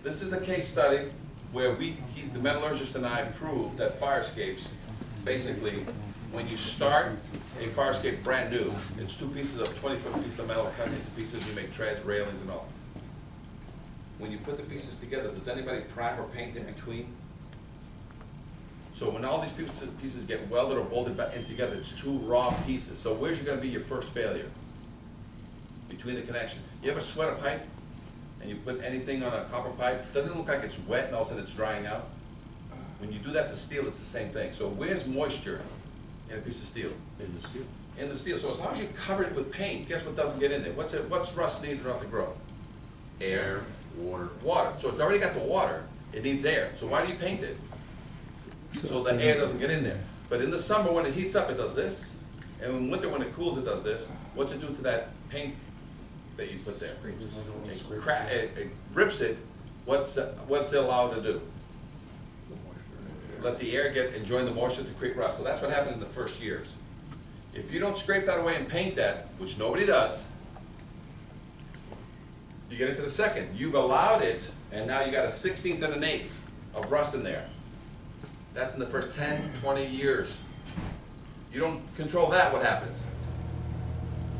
This is the case study where the metallurgist and I proved that fire escapes, basically, when you start a fire escape brand new, it's 2 pieces of 20-foot piece of metal cut into pieces, you make treads, railings, and all. When you put the pieces together, does anybody prime or paint in between? So when all these pieces get welded or bolted back in together, it's 2 raw pieces. So where's going to be your first failure? Between the connection. You ever sweat a pipe and you put anything on a copper pipe? Doesn't it look like it's wet and all of a sudden it's drying out? When you do that to steel, it's the same thing. So where's moisture in a piece of steel? In the steel. In the steel. So as long as you cover it with paint, guess what doesn't get in there? What's rust need to grow? Air, Water. water. So it's already got the water. It needs air. So why do you paint it? So the air doesn't get in there. But in the summer, when it heats up, it does this. And in winter, when it cools, it does this. What's it do to that paint that you put there? It rips it. What's it allowed to do? Let the air enjoy the moisture to create rust. So that's what happened in the first years. If you don't scrape that away and paint that, which nobody does, you get into the second. You've allowed it, and now you got a 1/16 and an 1/8 of rust in there. That's in the first 10, 20 years. You don't control that, what happens?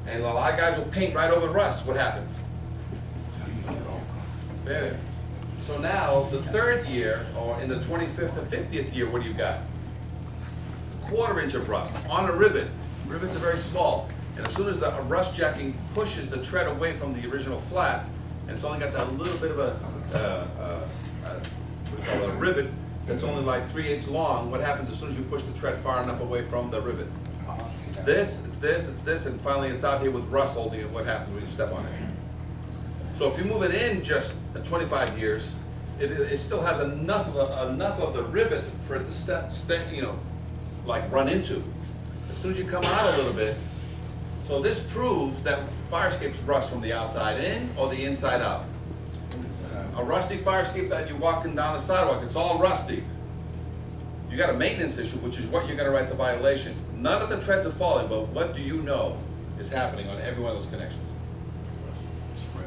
And a lot of guys will paint right over the rust, what happens? Failure. So now, the 3rd year, or in the 25th to 50th year, what do you got? 1/4 inch of rust on a rivet. Rivets are very small. And as soon as the rust jacking pushes the tread away from the original flat, and it's only got that little bit of a rivet that's only like 3/8 long, what happens as soon as you push the tread far enough away from the rivet? It's this, and finally it's out here with rust holding it. What happens when you step on it? So if you move it in just 25 years, it still has enough of the rivet for it to run into. As soon as you come out a little bit, so this proves that fire escapes rust from the outside in or the inside out. A rusty fire escape that you're walking down the sidewalk, it's all rusty. You got a maintenance issue, which is what you're going to write the violation. None of the treads are falling, but what do you know is happening on every one of those connections?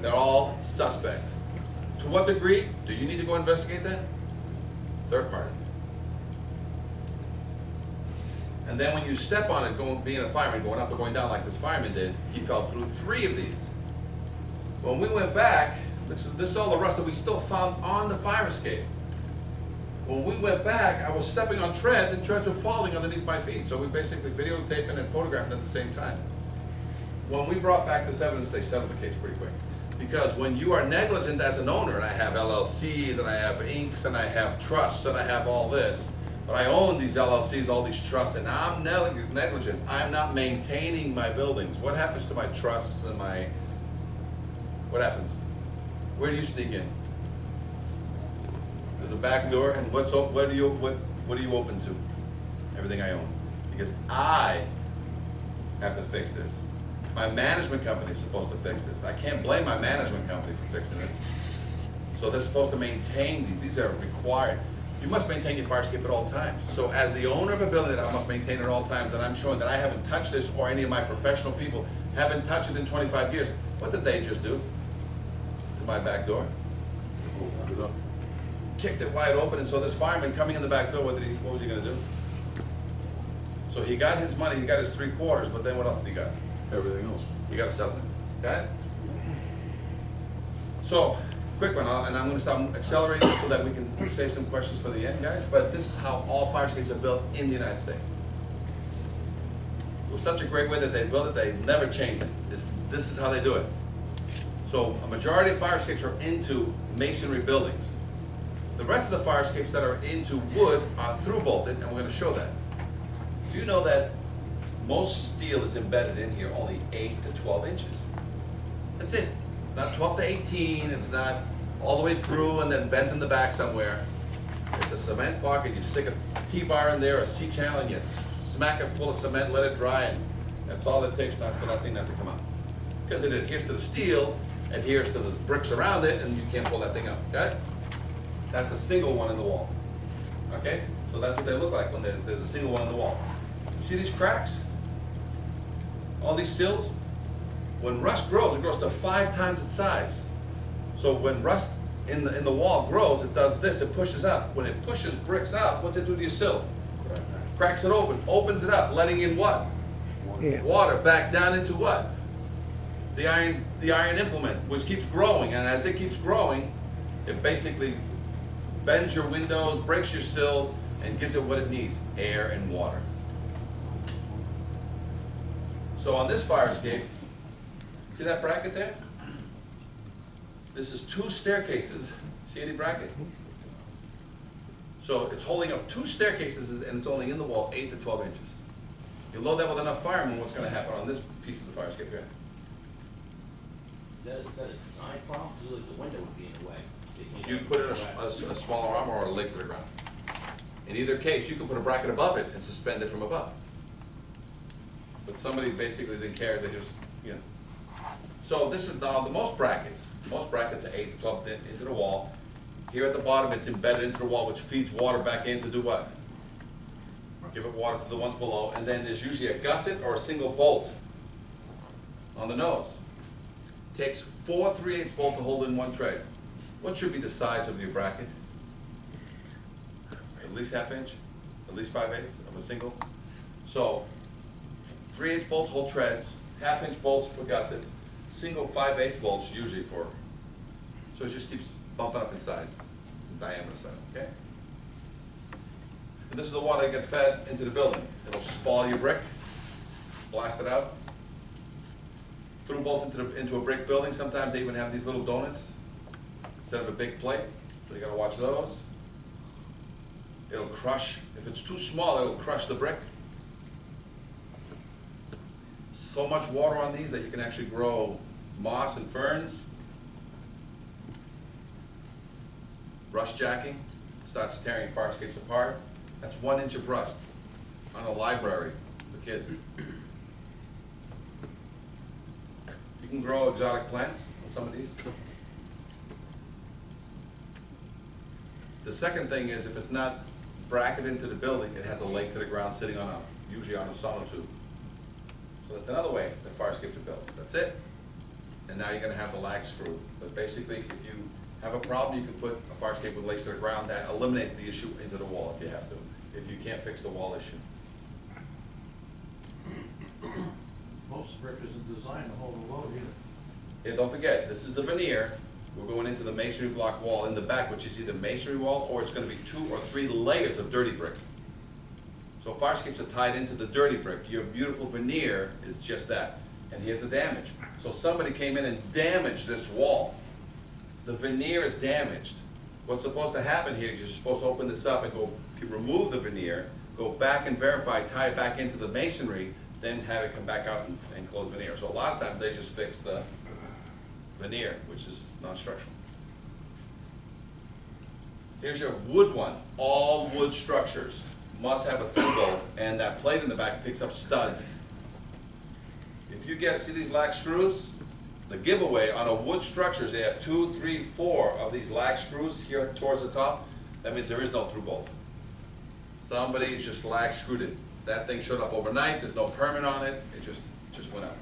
They're all suspect. To what degree? Do you need to go investigate that? Third party. And then when you step on it, being a fireman, going up or going down like this fireman did, he fell through 3 of these. When we went back, this is all the rust that we still found on the fire escape. When we went back, I was stepping on treads, and treads were falling underneath my feet. So we basically videotaping and photographing at the same time. When we brought back this evidence, they settled the case pretty quick. Because when you are negligent as an owner, and I have LLCs, and I have inks, and I have trusts, and I have all this, but I own these LLCs, all these trusts, and I'm negligent. I'm not maintaining my buildings. What happens to my trusts and what happens? Where do you sneak in? To the back door, and what are you open to? Everything I own. Because I have to fix this. My management company is supposed to fix this. I can't blame my management company for fixing this. So they're supposed to maintain these. These are required. You must maintain your fire escape at all times. So as the owner of a building, I must maintain it at all times, and I'm showing that I haven't touched this, or any of my professional people haven't touched it in 25 years. What did they just do to my back door? Opened it up. Kicked it wide open, and so this fireman coming in the back door, what was he gonna do? So he got his money, he got his 3/4, but then what else did he got? Everything else. You got a settlement, got it? So, quick one, and I'm gonna stop accelerating so that we can save some questions for the end, guys, but this is how all fire escapes are built in the United States. It was such a great way that they built it, they never changed it. This is how they do it. So, a majority of fire escapes are into masonry buildings. The rest of the fire escapes that are into wood are through bolted, and we're gonna show that. Do you know that most steel is embedded in here only 8 to 12 inches? That's it. It's not 12 to 18, it's not all the way through and then bent in the back somewhere. It's a cement pocket, you stick a T-bar in there, a C-channel, and you smack it full of cement, let it dry, and that's all it takes not for that thing not to come out. Because it adheres to the steel, adheres to the bricks around it, and you can't pull that thing out, okay? That's a single one in the wall, okay? So that's what they look like when there's a single one in the wall. See these cracks? All these sills? When rust grows, it grows to 5 times its size. So when rust in the wall grows, it does this, it pushes up. When it pushes bricks out, what's it do to your sill? Cracks it open, opens it up, letting in what? Yeah. Water back down into what? The iron implement, which keeps growing, and as it keeps growing, it basically bends your windows, breaks your sills, and gives it what it needs, air and water. So on this fire escape, see that bracket there? This is 2 staircases. See any bracket? So it's holding up 2 staircases, and it's only in the wall 8 to 12 inches. You load that with enough firemen, what's gonna happen on this piece of the fire escape here? Is that a design problem? Because like the window would be in the way. You'd put in a smaller arm or a leg to the ground. In either case, you could put a bracket above it and suspend it from above. But somebody basically didn't care, they just, you know. So this is now the most brackets. Most brackets are 8 to 12 into the wall. Here at the bottom, it's embedded into the wall, which feeds water back in to do what? Give it water to the ones below, and then there's usually a gusset or a single bolt on the nose. Takes 4 3/8 bolts to hold in one tray. What should be the size of your bracket? At least 1/2 inch, at least 5/8 of a single. So 3/8 bolts hold treads, 1/2 inch bolts for gussets, single 5/8 bolts usually for, so it just keeps bumping up in size, in diameter size, okay? And this is the water that gets fed into the building. It'll spall your brick, blast it out. Through bolts into a brick building, sometimes they even have these little donuts instead of a big plate, so you gotta watch those. It'll crush, if it's too small, it'll crush the brick. So much water on these that you can actually grow moss and ferns. Rust jacking, starts tearing fire escapes apart. That's 1 inch of rust on a library for kids. You can grow exotic plants on some of these. The second thing is, if it's not bracketed into the building, it has a leg to the ground sitting on usually on a sonotube. So that's another way that fire escapes are built. That's it. And now you're gonna have the lag screw. But basically, if you have a problem, you can put a fire escape with legs to the ground. That eliminates the issue into the wall if you have to, if you can't fix the wall issue. Most brick isn't designed to hold a load either. And don't forget, this is the veneer. We're going into the masonry block wall in the back, which is either masonry wall or it's gonna be 2 or 3 layers of dirty brick. So fire escapes are tied into the dirty brick. Your beautiful veneer is just that. And here's the damage. So somebody came in and damaged this wall. The veneer is damaged. What's supposed to happen here is you're supposed to open this up and go remove the veneer, go back and verify, tie it back into the masonry, then have it come back out and close veneer. So a lot of times they just fix the veneer, which is non-structural. Here's your wood one. All wood structures must have a through bolt, and that plate in the back picks up studs. If you see these lag screws, the giveaway on a wood structures, they have 2, 3, 4 of these lag screws here towards the top. That means there is no through bolt. Somebody just lag screwed it. That thing showed up overnight, there's no permit on it, it just went out.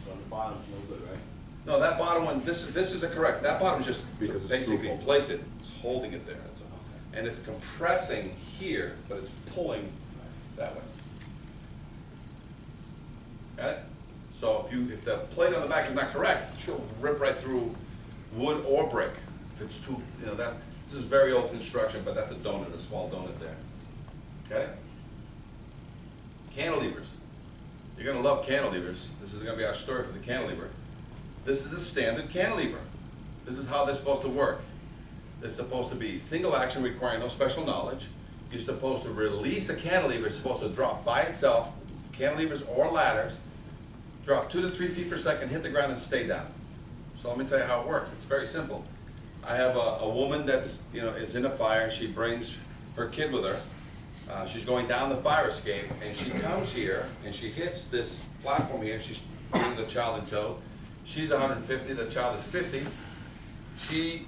So on the bottom's no good, right? No, that bottom one, this is correct. That bottom just Because it's basically through bolt. placed it, it's holding it there. That's all. And it's compressing here, but it's pulling that way. Got it? So if the plate on the back is not correct, she'll rip right through wood or brick. If it's too, this is very old construction, but that's a donut, a small donut there. Okay? Cantilevers. You're gonna love cantilevers. This is gonna be our story for the cantilever. This is a standard cantilever. This is how they're supposed to work. They're supposed to be single action requiring no special knowledge. You're supposed to release a cantilever, it's supposed to drop by itself, cantilevers or ladders, drop 2 to 3 feet per second, hit the ground and stay down. So let me tell you how it works. It's very simple. I have a woman that's, is in a fire, she brings her kid with her. She's going down the fire escape, and she comes here, and she hits this platform here, she's bringing the child in tow. She's 150, the child is 50. She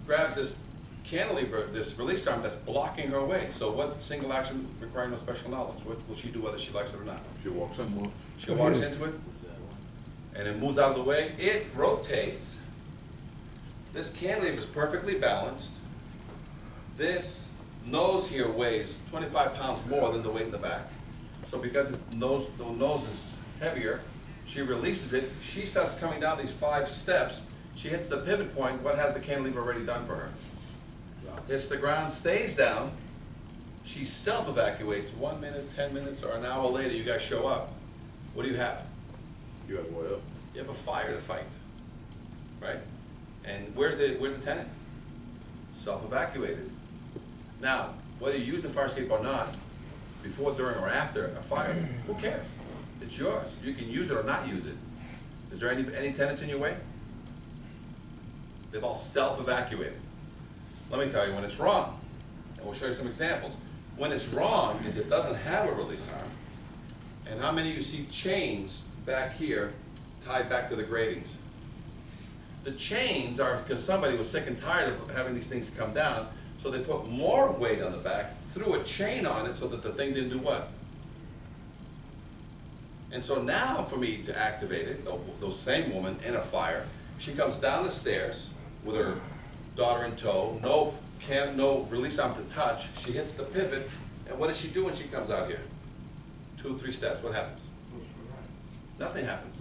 grabs this cantilever, this release arm that's blocking her way. So what single action requiring no special knowledge? What will she do whether she likes it or not? She walks in. She walks into it, and it moves out of the way. It rotates. This cantilever is perfectly balanced. This nose here weighs 25 pounds more than the weight in the back. So because the nose is heavier, she releases it. She starts coming down these 5 steps. She hits the pivot point. What has the cantilever already done for her? Hits the ground, stays down. She self-evacuates. 1 minute, 10 minutes, or an hour later, you guys show up. What do you have? You have way up. You have a fire to fight, right? And where's the tenant? Self-evacuated. Now, whether you use the fire escape or not, before, during, or after a fire, who cares? It's yours. You can use it or not use it. Is there any tenants in your way? They've all self-evacuated. Let me tell you when it's wrong, and we'll show you some examples. When it's wrong is it doesn't have a release arm. And how many of you see chains back here tied back to the gratings? The chains are because somebody was sick and tired of having these things come down, so they put more weight on the back, threw a chain on it so that the thing didn't do what? And so now for me to activate it, those same woman in a fire, she comes down the stairs with her daughter in tow, no release arm to touch. She hits the pivot, and what does she do when she comes out here? 2 or 3 steps, what happens? Nothing happens.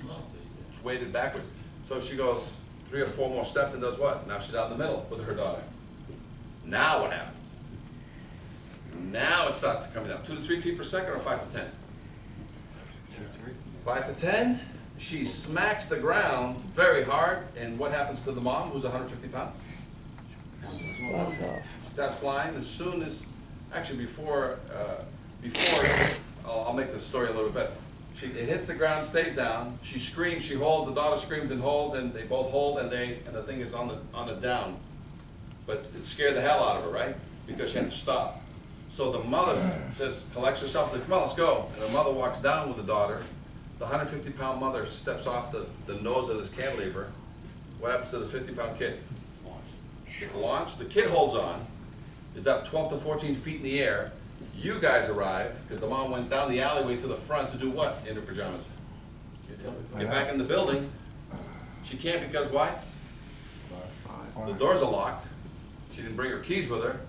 It's weighted backwards. So she goes 3 or 4 more steps and does what? Now she's out in the middle with her daughter. Now what happens? Now it starts coming down. 2 to 3 feet per second or 5 to 10? 5 to 10, she smacks the ground very hard, and what happens to the mom who's 150 pounds? Flies off. Starts flying as soon as, actually before I'll make the story a little bit better. It hits the ground, stays down, she screams, she holds, the daughter screams and holds, and they both hold, and the thing is on the down. But it scared the hell out of her, right? Because she had to stop. So the mother collects herself, says, come on, let's go. And the mother walks down with the daughter. The 150-pound mother steps off the nose of this cantilever. What happens to the 50-pound kid? It's launched. The kid holds on, is up 12 to 14 feet in the air. You guys arrive, because the mom went down the alleyway to the front to do what in her pajamas? Get back in the building. She can't because why? The doors are locked. She didn't bring her keys with her.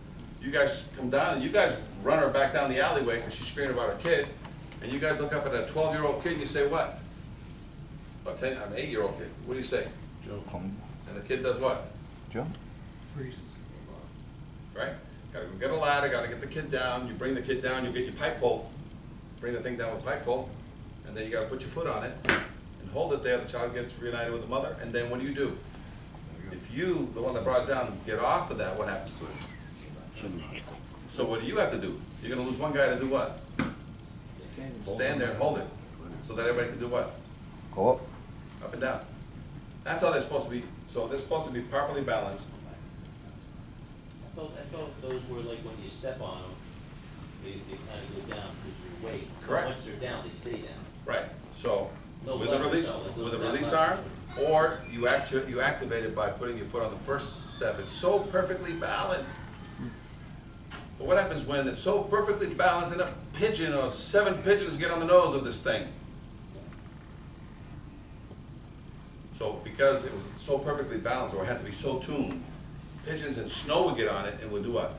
You guys come down, and you guys run her back down the alleyway because she's screaming about her kid. And you guys look up at a 12-year-old kid and you say what? An 8-year-old kid. What do you say? Jump. And the kid does what? Jump. Freezes. Right? Gotta go get a ladder, gotta get the kid down. You bring the kid down, you get your pipe pole. Bring the thing down with pipe pole. And then you gotta put your foot on it and hold it there. The child gets reunited with the mother. And then what do? If you, the one that brought it down, get off of that, what happens to it? So what do you have to do? You're gonna lose one guy to do what? Stand there and hold it, so that everybody can do what? Go up. Up and down. That's how they're supposed to be. So they're supposed to be properly balanced. I thought those were like when you step on them, they kind of go down because your weight. Correct. Once they're down, they stay down. Right. So No with a leverage, release, though, like with a those release down arm, or you activate it by putting your foot on the first step. It's so perfectly balanced But what happens when it's so perfectly balanced and a pigeon or 7 pigeons get on the nose of this thing? So because it was so perfectly balanced, or it had to be so tuned, pigeons and snow would get on it and would do what?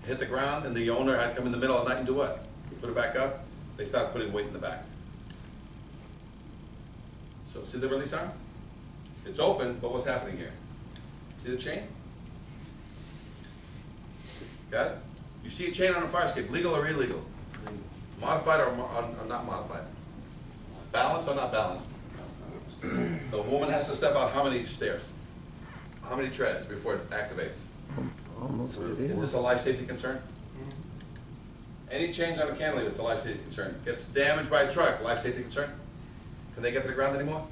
Hit the ground, and the owner had to come in the middle of the night and do what? Put it back up. They started putting weight in the back. So see the release arm? It's open, but what's happening here? See the chain? Got it? You see a chain on a fire escape, legal or illegal? Modified or not modified? Balanced or not balanced? The woman has to step out how many stairs? How many treads before it activates? Almost it Is is. this a life safety concern? Any change on a cantilever, it's a life safety concern. Gets damaged by a truck, life safety concern? Can they get to the ground anymore?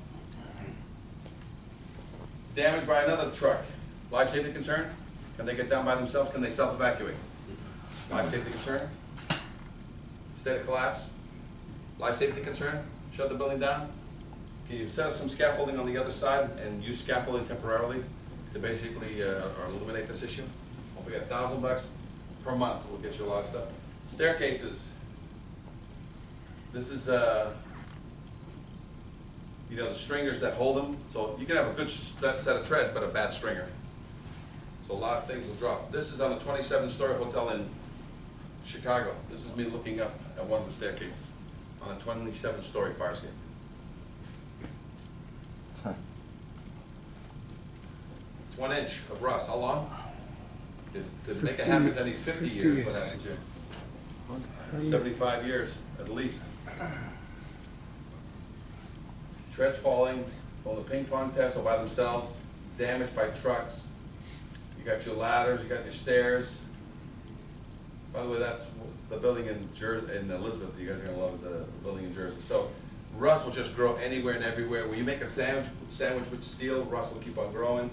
Damaged by another truck, life safety concern? Can they get down by themselves? Can they self-evacuate? Life safety concern? State of collapse? Life safety concern? Shut the building down? Can you set up some scaffolding on the other side and use scaffolding temporarily to basically or eliminate this issue? Don't forget, $1,000 per month will get you a lot of stuff. Staircases. This is, you know, the stringers that hold them. So you can have a good set of treads, but a bad stringer. So a lot of things will drop. This is on a 27-story hotel in Chicago. This is me looking up at one of the staircases on a 27-story fire escape. It's 1 inch of rust. How long? To make it happen, I need 50 years. What happens here? 75 years, at least. Treads falling from the ping pong test or by themselves, damaged by trucks. You got your ladders, you got your stairs. By the way, that's the building in in Elizabeth. You guys are gonna love the building in Jersey. So rust will just grow anywhere and everywhere. When you make a sandwich with steel, rust will keep on growing.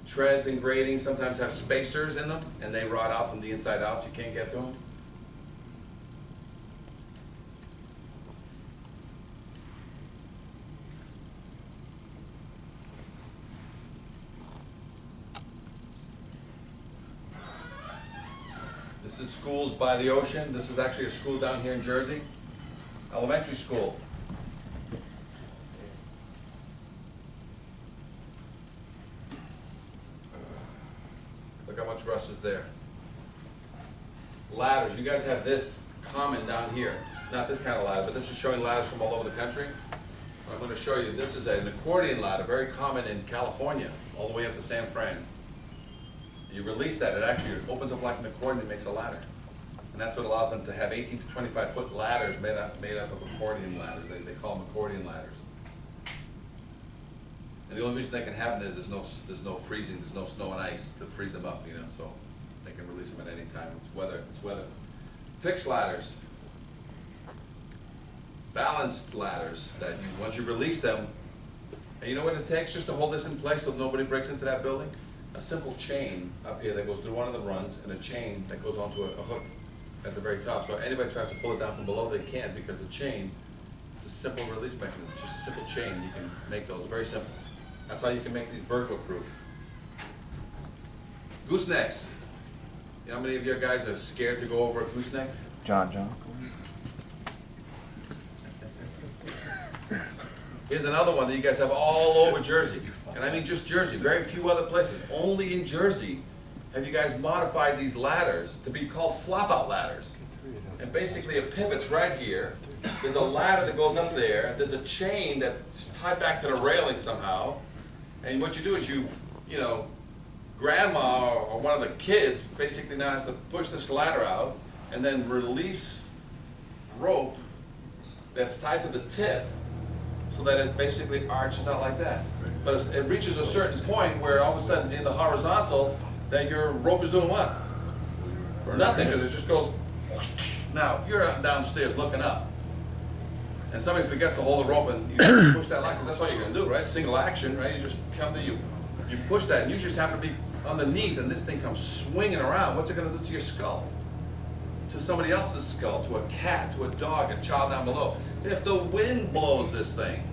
Treads and gratings sometimes have spacers in them, and they rot out from the inside out. You can't get to them. This is schools by the ocean. This is actually a school down here in Jersey, elementary school. Look how much rust is there. Ladders, you guys have this common down here. Not this kind of ladder, but this is showing ladders from all over the country. I'm going to show you, this is an accordion ladder, very common in California, all the way up to San Fran. You release that, it actually opens up like an accordion and makes a ladder. And that's what allows them to have 18 to 25 foot ladders made up of accordion ladders. They call them accordion ladders. And the only reason they can have them is there's no freezing, there's no snow and ice to freeze them up, you know, so they can release them at any time. It's weather. Fixed ladders. Balanced ladders that once you release them, and you know what it takes just to hold this in place so nobody breaks into that building? A simple chain up here that goes through one of the runs and a chain that goes onto a hook at the very top. So anybody tries to pull it down from below, they can't because the chain, it's a simple release mechanism. It's just a simple chain. You can make those very simple. That's how you can make these burglar proof. Goosenecks. You know how many of your guys are scared to go over a gooseneck? John. Here's another one that you guys have all over Jersey. And I mean just Jersey, very few other places. Only in Jersey have you guys modified these ladders to be called flop-out ladders. And basically it pivots right here. There's a ladder that goes up there. There's a chain that's tied back to the railing somehow. And what you do is you know, grandma or one of the kids basically now has to push this ladder out and then release rope that's tied to the tip so that it basically arches out like that. But it reaches a certain point where all of a sudden in the horizontal, that your rope is doing what? Nothing, because it just goes. Now, if you're downstairs looking up, and somebody forgets to hold the rope and you just push that line, because that's what you're going to do, right? Single action, right? You just come to you push that, and you just happen to be underneath, and this thing comes swinging around. What's it going to do to your skull? To somebody else's skull, to a cat, to a dog, a child down below. If the wind blows this thing.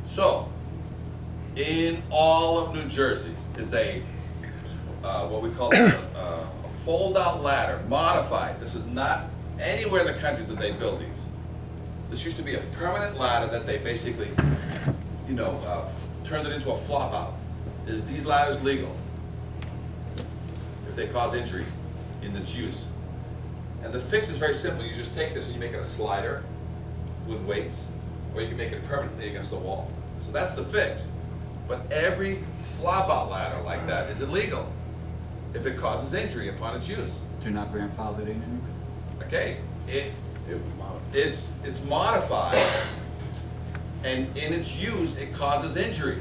So, in all of New Jersey is a what we call a fold-out ladder, modified. This is not anywhere in the country that they build these. This used to be a permanent ladder that they basically, turned it into a flop-out. Is these ladders legal? If they cause injury in its use. And the fix is very simple. You just take this and you make it a slider with weights, or you can make it permanently against the wall. So that's the fix. But every flop-out ladder like that is illegal if it causes injury upon its use. They're not grandfathered in anymore? Okay, it's modified, and in its use, it causes injury.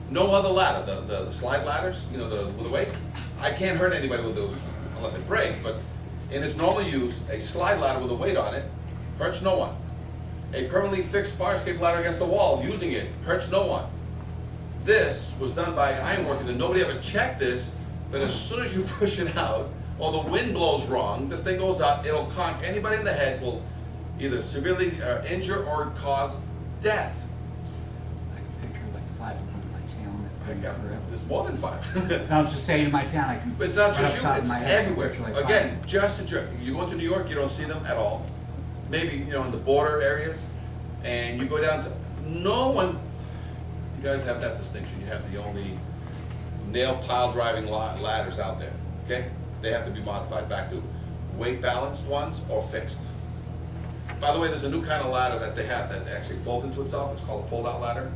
No other ladder, the slide ladders, with the weights, I can't hurt anybody with those unless it breaks, but in its normal use, a slide ladder with a weight on it hurts no one. A permanently fixed fire escape ladder against the wall, using it, hurts no one. This was done by ironworkers, and nobody ever checked this, but as soon as you push it out, or the wind blows wrong, this thing goes up, it'll conk anybody in the head, will either severely injure or cause death. I can picture like 5 of them in my town that burn forever. There's more than 5. No, I was just saying in my town, I can. But it's not right just off you, the top of it's my head, I can everywhere. picture like 5. Again, just a jerk. You go into New York, you don't see them at all. Maybe, in the border areas, and you go down to, no one, you guys have that distinction. You have the only nail pile driving ladders out there, okay? They have to be modified back to weight balanced ones or fixed. By the way, there's a new kind of ladder that they have that actually folds into itself. It's called a fold-out ladder.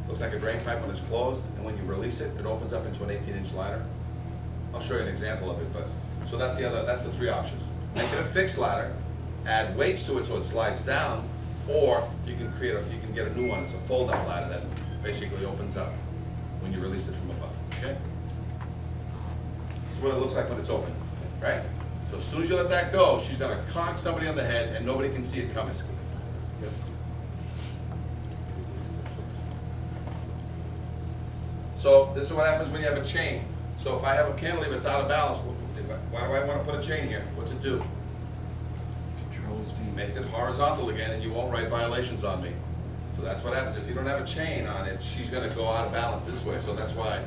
Looks like a drain pipe when it's closed, and when you release it, it opens up into an 18-inch ladder. I'll show you an example of it, but so that's the 3 options. Make it a fixed ladder, add weights to it so it slides down, or you can get a new one. It's a fold-out ladder that basically opens up when you release it from above. Okay? This is what it looks like when it's open, right? So as soon as you let that go, she's gonna conk somebody on the head, and nobody can see it coming. So this is what happens when you have a chain. So if I have a cantilever that's out of balance, why do I want to put a chain here? What's it do? Controls the. Makes it horizontal again, and you won't write violations on me. So that's what happens. If you don't have a chain on it, she's gonna go out of balance this way. So that's why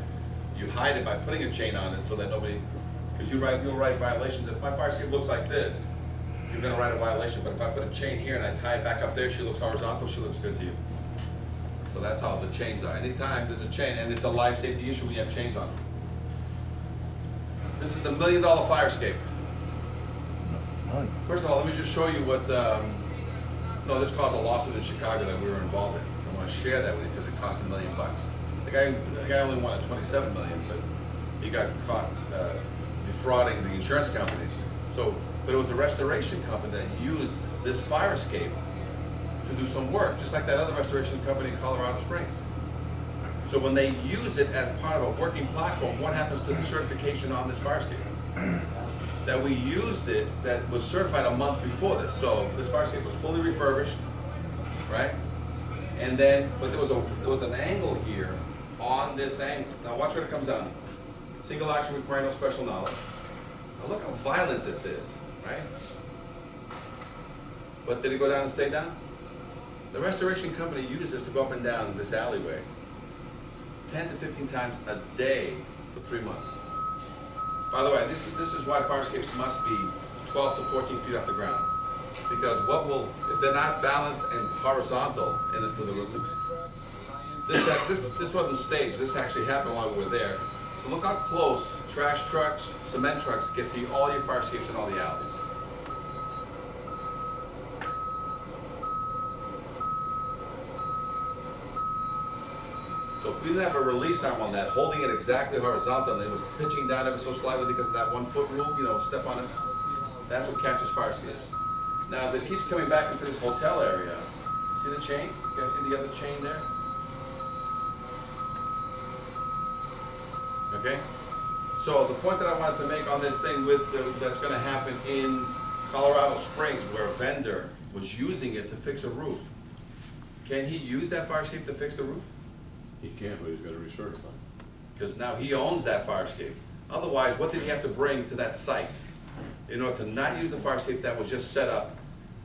you hide it by putting a chain on it, so that nobody, because you'll write violations. If my fire escape looks like this, you're gonna write a violation. But if I put a chain here and I tie it back up there, she looks horizontal, she looks good to you. So that's how the chains are. Anytime there's a chain, and it's a life safety issue when you have chains on them. This is the $1 million fire escape. First of all, let me just show you what, this caused a lawsuit in Chicago that we were involved in. I want to share that with you because it cost $1 million. The guy only won at $27 million, but he got caught defrauding the insurance companies. But it was a restoration company that used this fire escape to do some work, just like that other restoration company in Colorado Springs. So when they use it as part of a working platform, what happens to the certification on this fire escape? That we used it, that was certified a month before this. So this fire escape was fully refurbished, right? And then, but there was an angle here on this angle. Now watch where it comes down. Single action requiring no special knowledge. Now look how violent this is, right? But did it go down and stay down? The restoration company used this to go up and down this alleyway 10 to 15 times a day for 3 months. By the way, this is why fire escapes must be 12 to 14 feet off the ground. Because if they're not balanced and horizontal in the roof, this wasn't staged, this actually happened while we were there. So look how close trash trucks, cement trucks get to all your fire escapes in all the alleys. So if we didn't have a release arm on that, holding it exactly horizontal, and it was pitching down ever so slightly because of that 1 foot rule, step on it, that's what catches fire escapes. Now as it keeps coming back into this hotel area, see the chain? You guys see the other chain there? Okay? So the point that I wanted to make on this thing that's gonna happen in Colorado Springs, where a vendor was using it to fix a roof. Can he use that fire escape to fix the roof? He can, but he's got to recertify. Because now he owns that fire escape. Otherwise, what did he have to bring to that site in order to not use the fire escape that was just set up?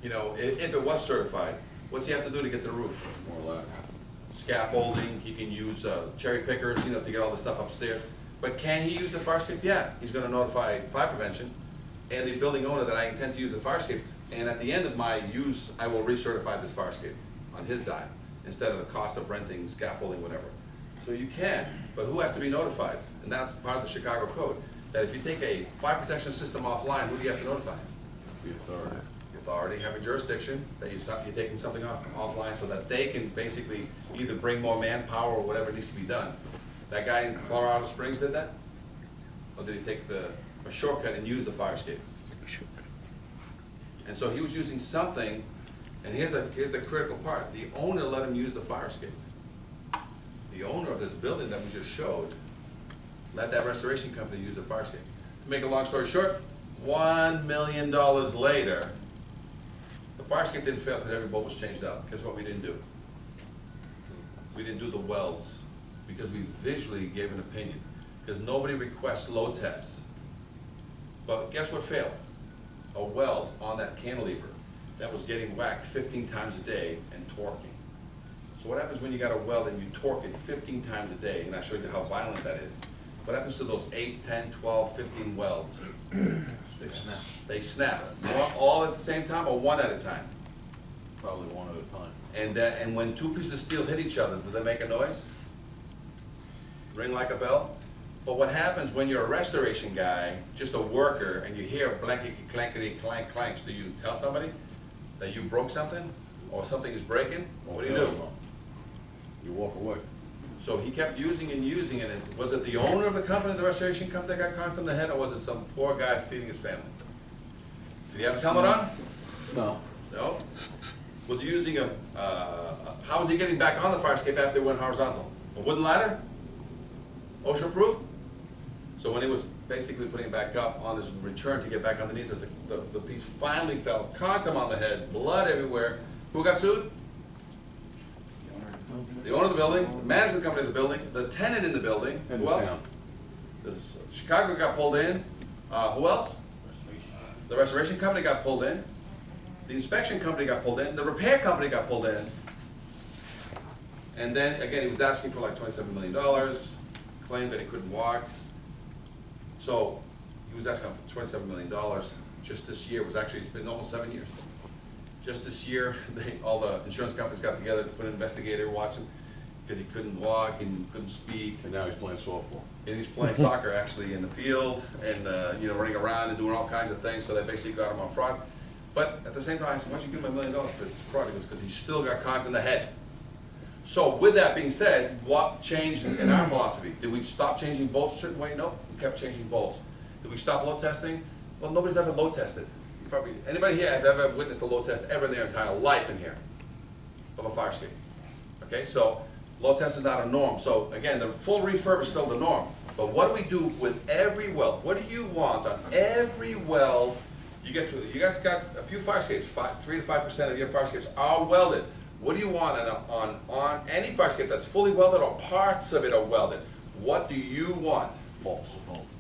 If it was certified, what's he have to do to get to the roof? More or less. Scaffolding, he can use cherry pickers, to get all the stuff upstairs. But can he use the fire escape? Yeah, he's gonna notify fire prevention and the building owner that I intend to use the fire escape. And at the end of my use, I will recertify this fire escape on his dime, instead of the cost of renting, scaffolding, whatever. So you can, but who has to be notified? And that's part of the Chicago code, that if you take a fire protection system offline, who do you have to notify? The authority. The authority having jurisdiction, that you're taking something offline so that they can basically either bring more manpower or whatever needs to be done. That guy in Colorado Springs did that? Or did he take a shortcut and use the fire escape? And so he was using something, and here's the critical part. The owner let him use the fire escape. The owner of this building that we just showed let that restoration company use the fire escape. To make a long story short, $1 million later, the fire escape didn't fail because every bolt was changed out. Guess what we didn't do? We didn't do the welds because we visually gave an opinion. Because nobody requests load tests. But guess what failed? A weld on that cantilever that was getting whacked 15 times a day and torquing. So what happens when you got a weld and you torque it 15 times a day, and I showed you how violent that is. What happens to those 8, 10, 12, 15 welds? They snap. They snap. All at the same time or one at a time? Probably one at a time. And when two pieces of steel hit each other, do they make a noise? Ring like a bell? But what happens when you're a restoration guy, just a worker, and you hear blankety, clankety, clank, clanks, do you tell somebody that you broke something or something is breaking? What do you do? You walk away. So he kept using and using it. And was it the owner of the company, the restoration company, that got conked in the head, or was it some poor guy feeding his family? Did he have his helmet on? No. No? Was he using how was he getting back on the fire escape after it went horizontal? A wooden ladder? OSHA approved? So when he was basically putting it back up on his return to get back underneath it, the piece finally fell, conked him on the head, blood everywhere. Who got sued? The owner of the building, the management company of the building, the tenant in the building. And Who the else? town. Chicago got pulled in. Who else? The restoration company got pulled in. The inspection company got pulled in. The repair company got pulled in. And then, again, he was asking for like $27 million, claimed that he couldn't walk. So he was asking for $27 million just this year. It's been almost 7 years. Just this year, all the insurance companies got together to put an investigator watching because he couldn't walk and couldn't speak. And now he's playing softball. And he's playing soccer actually in the field and running around and doing all kinds of things. So they basically got him on fraud. But at the same time, I said, why'd you give him $1 million for this fraud? He goes, because he still got conked in the head. So with that being said, what changed in our philosophy? Did we stop changing bolts a certain way? No, we kept changing bolts. Did we stop load testing? Well, nobody's ever load tested. Anybody here have ever witnessed a load test ever in their entire life in here of a fire escape? Okay, so load test is not a norm. So again, the full refurb is still the norm. But what do we do with every weld? What do you want on every weld you get to? You guys got a few fire escapes, 3 to 5% of your fire escapes are welded. What do you want on any fire escape that's fully welded or parts of it are welded? What do you want? Bolts.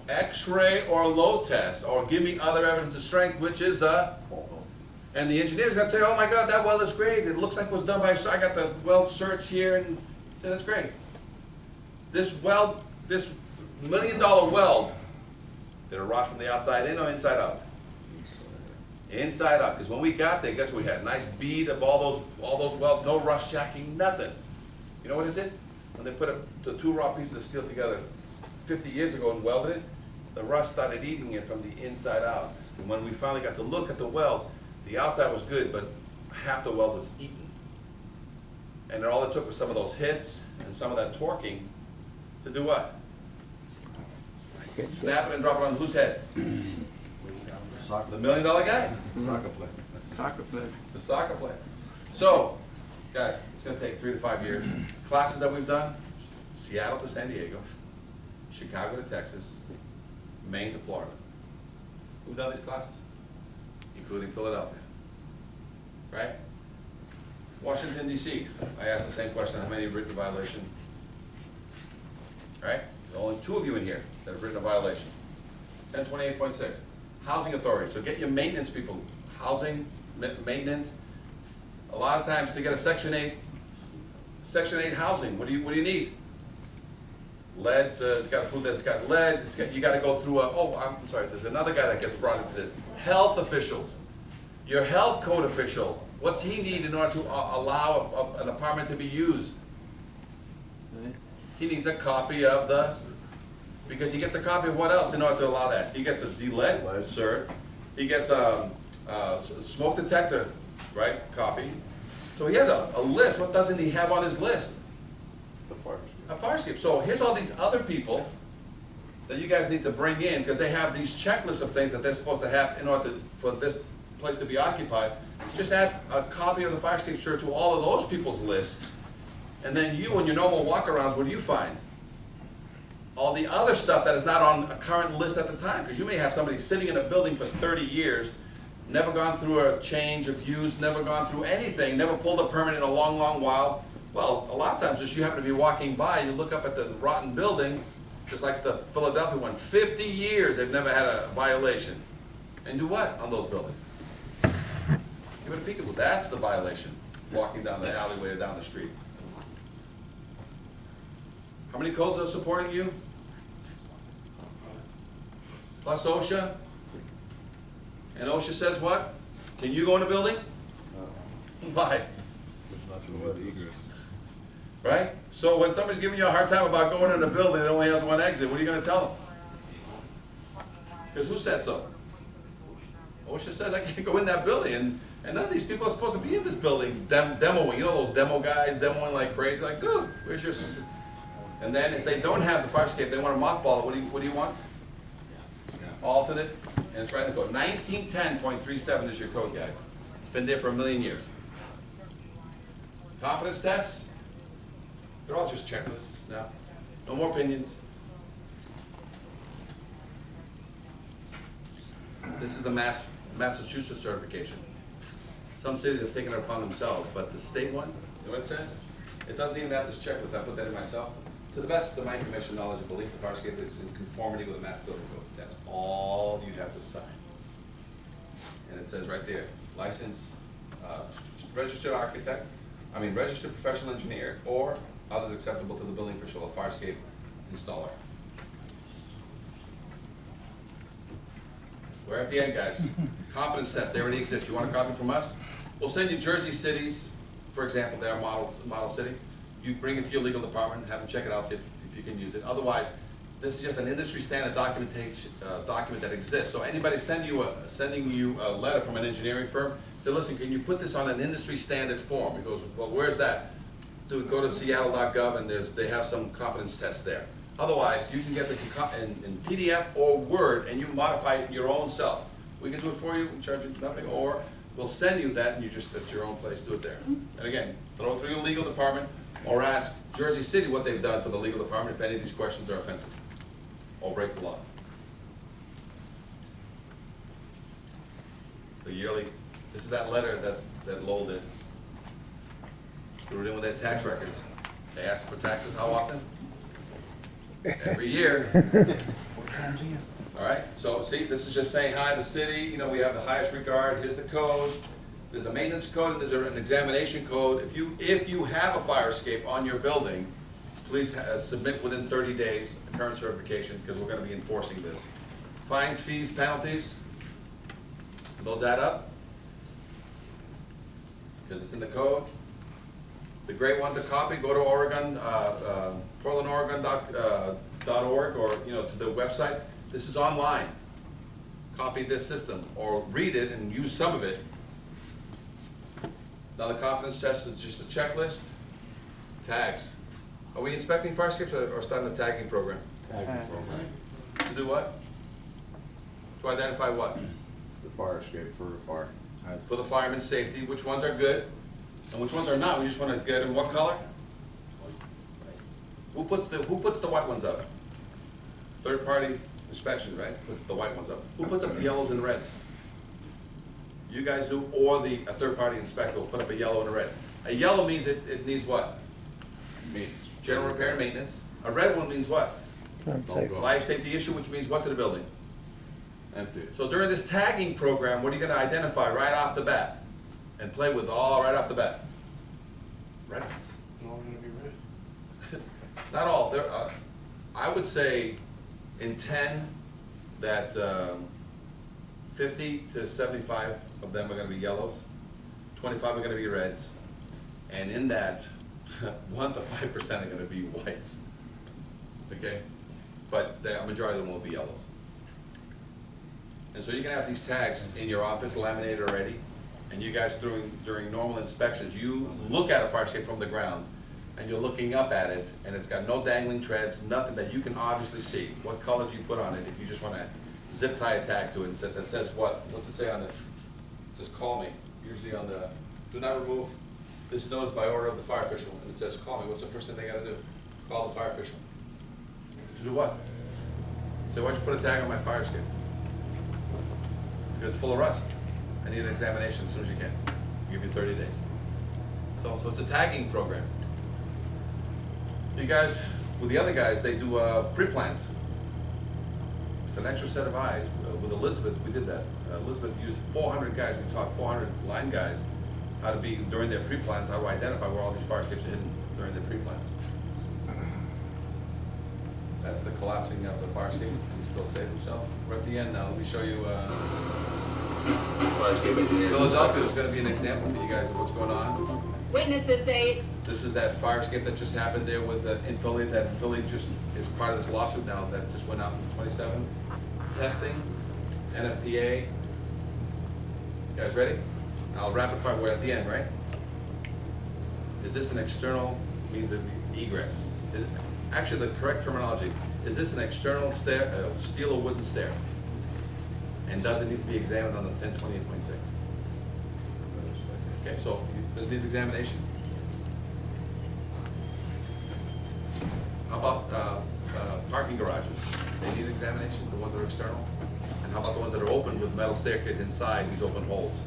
X-ray or load test, or give me other evidence of strength, which is and the engineer's gonna tell you, oh my God, that weld is great. It looks like it was done by, I got the weld certs here, and say, that's great. This weld, this $1 million weld, did it rot from the outside in or inside out? Inside out, because when we got there, guess what? We had a nice bead of all those welds, no rust jacking, nothing. You know what it did? When they put the two raw pieces of steel together 50 years ago and welded it, the rust started eating it from the inside out. And when we finally got to look at the welds, the outside was good, but half the weld was eaten. And all it took was some of those hits and some of that torquing to do what? Snap it and drop it on whose head? The $1 million guy. Soccer play. Soccer player. The soccer player. So, guys, it's gonna take 3 to 5 years. Classes that we've done, Seattle to San Diego, Chicago to Texas, Maine to Florida. Who've done these classes? Including Philadelphia. Right? Washington DC, I asked the same question, how many have written a violation? Right? There are only 2 of you in here that have written a violation. 1028.6. Housing authority, so get your maintenance people. Housing, maintenance. A lot of times to get a Section 8 housing, what do you need? lead, it's got to prove that it's got lead, you gotta go through I'm sorry, there's another guy that gets brought into this. Health officials. Your health code official, what's he need in order to allow an apartment to be used? He needs a copy of because he gets a copy of what else in order to allow that? He gets a de-lead cert, he gets a smoke detector, right, copy. So he has a list. What doesn't he have on his list? The fire escape. A fire escape. So here's all these other people that you guys need to bring in, because they have these checklists of things that they're supposed to have in order for this place to be occupied. Just add a copy of the fire escape cert to all of those people's lists, and then you, in your normal walk-arounds, what do you find? All the other stuff that is not on a current list at the time, because you may have somebody sitting in a building for 30 years, never gone through a change of use, never gone through anything, never pulled a permit in a long, long while. Well, a lot of times, just you happen to be walking by, you look up at the rotten building, just like the Philadelphia one, 50 years they've never had a violation. And do what on those buildings? Give it a peek. That's the violation, walking down the alleyway or down the street. How many codes are supporting you? Plus OSHA? And OSHA says what? Can you go in a building? Why? Right? So when somebody's giving you a hard time about going in a building that only has one exit, what are you going to tell them? Because who said so? OSHA says I can't go in that building, and none of these people are supposed to be in this building demoing. You know those demo guys demoing like crazy? Like, dude, where's your... And then if they don't have the fire escape, they want to mothball it. What do you want? Alternate, and it's right in the code. 1910.37 is your code, guys. It's been there for 1,000,000 years. Confidence tests? They're all just checklists now. No more opinions. This is the Massachusetts certification. Some cities have taken it upon themselves, but the state one, you know what it says? It doesn't even have this checklist. I put that in myself. To the best of my information, knowledge, and belief, the fire escape is in conformity with the Mass Building Code. That's all you have to sign. And it says right there, licensed, registered registered professional engineer, or others acceptable to the building official or fire escape installer. We're at the end, guys. Confidence test, they already exist. You want a copy from us? We'll send you Jersey cities, for example, they're a model city. You bring it to your legal department, have them check it out, see if you can use it. Otherwise, this is just an industry standard document that exists. So anybody sending you a letter from an engineering firm, say, listen, can you put this on an industry standard form? He goes, well, where's that? Dude, go to seattle.gov and they have some confidence tests there. Otherwise, you can get this in PDF or Word, and you modify it your own self. We can do it for you, we charge you nothing, or we'll send you that and you just, at your own place, do it there. And again, throw it through your legal department, or ask Jersey City what they've done for the legal department if any of these questions are offensive or break the law. The yearly, this is that letter that Lowell did. Threw it in with their tax records. They asked for taxes how often? Every year. 4 times a year. All right, so see, this is just saying, hi, the city, you know, we have the highest regard, here's the code. There's a maintenance code, and there's an examination code. If you have a fire escape on your building, please submit within 30 days a current certification, because we're going to be enforcing this. Fines, fees, penalties, those add up, because it's in the code. The great one to copy, go to Oregon, portlandoregon.org, or to the website. This is online. Copy this system, or read it and use some of it. Now the confidence test is just a checklist. Tags. Are we inspecting fire escapes or starting a tagging program? Tagging program. To do what? To identify what? The fire escape for the fire. For the fireman's safety, which ones are good and which ones are not. We just want to get them what color? Who puts the white ones up? Third party inspection, right? Puts the white ones up. Who puts up the yellows and reds? You guys do, or a third party inspector will put up a yellow and a red. A yellow means it needs what? General repair and maintenance. A red one means what? Unsafe. Life safety issue, which means what to the building? Empty. So during this tagging program, what are you going to identify right off the bat and play with all right off the bat? Red ones. They're all gonna be red. Not all. There are I would say in 10, that 50 to 75 of them are gonna be yellows, 25 are gonna be reds, and in that, 1 to 5% are gonna be whites, okay? But the majority of them will be yellows. And so you can have these tags in your office laminated already, and you guys during normal inspections, you look at a fire escape from the ground, and you're looking up at it, and it's got no dangling treads, nothing that you can obviously see. What color do you put on it if you just wanna zip tie a tag to it and that says what? What's it say on it? It says call me, usually on the, do not remove this note by order of the fire official, and it says call me. What's the first thing they gotta do? Call the fire official. To do what? Say, why'd you put a tag on my fire escape? Because it's full of rust. I need an examination as soon as you can. I'll give you 30 days. So it's a tagging program. You guys, with the other guys, they do pre-plans. It's an extra set of eyes. With Elizabeth, we did that. Elizabeth used 400 guys. We taught 400 line guys how to be, during their pre-plans, how to identify where all these fire escapes are hidden during their pre-plans. That's the collapsing of the fire escape. Can still save himself. We're at the end now. Let me show you. Fire escape engineers. Philadelphia is going to be an example for you guys of what's going on. Witnesses say This is that fire escape that just happened there with in Philly, that Philly just is part of this lawsuit now that just went out in 27. Testing, NFPA. You guys ready? I'll rapid fire, we're at the end, right? Is this an external means of egress? Actually, the correct terminology, is this an external stair, steel or wooden stair? And does it need to be examined on the 10/28.6? Okay, so this needs examination. How about parking garages? They need examination, the ones that are external? And how about the ones that are open with metal staircase inside these open holes?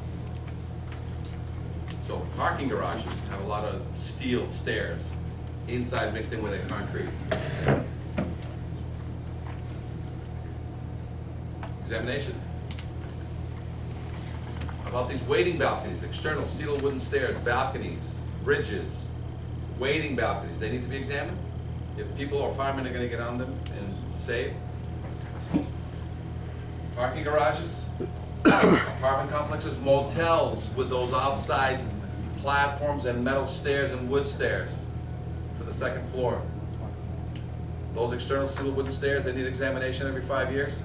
So parking garages have a lot of steel stairs inside mixed in with a concrete. Examination. How about these waiting balconies, external steel or wooden stairs, balconies, bridges, waiting balconies, they need to be examined? If people or firemen are gonna get on them and save? Parking garages, apartment complexes, motels with those outside platforms and metal stairs and wood stairs to the second floor. Those external steel or wooden stairs, they need examination every 5 years.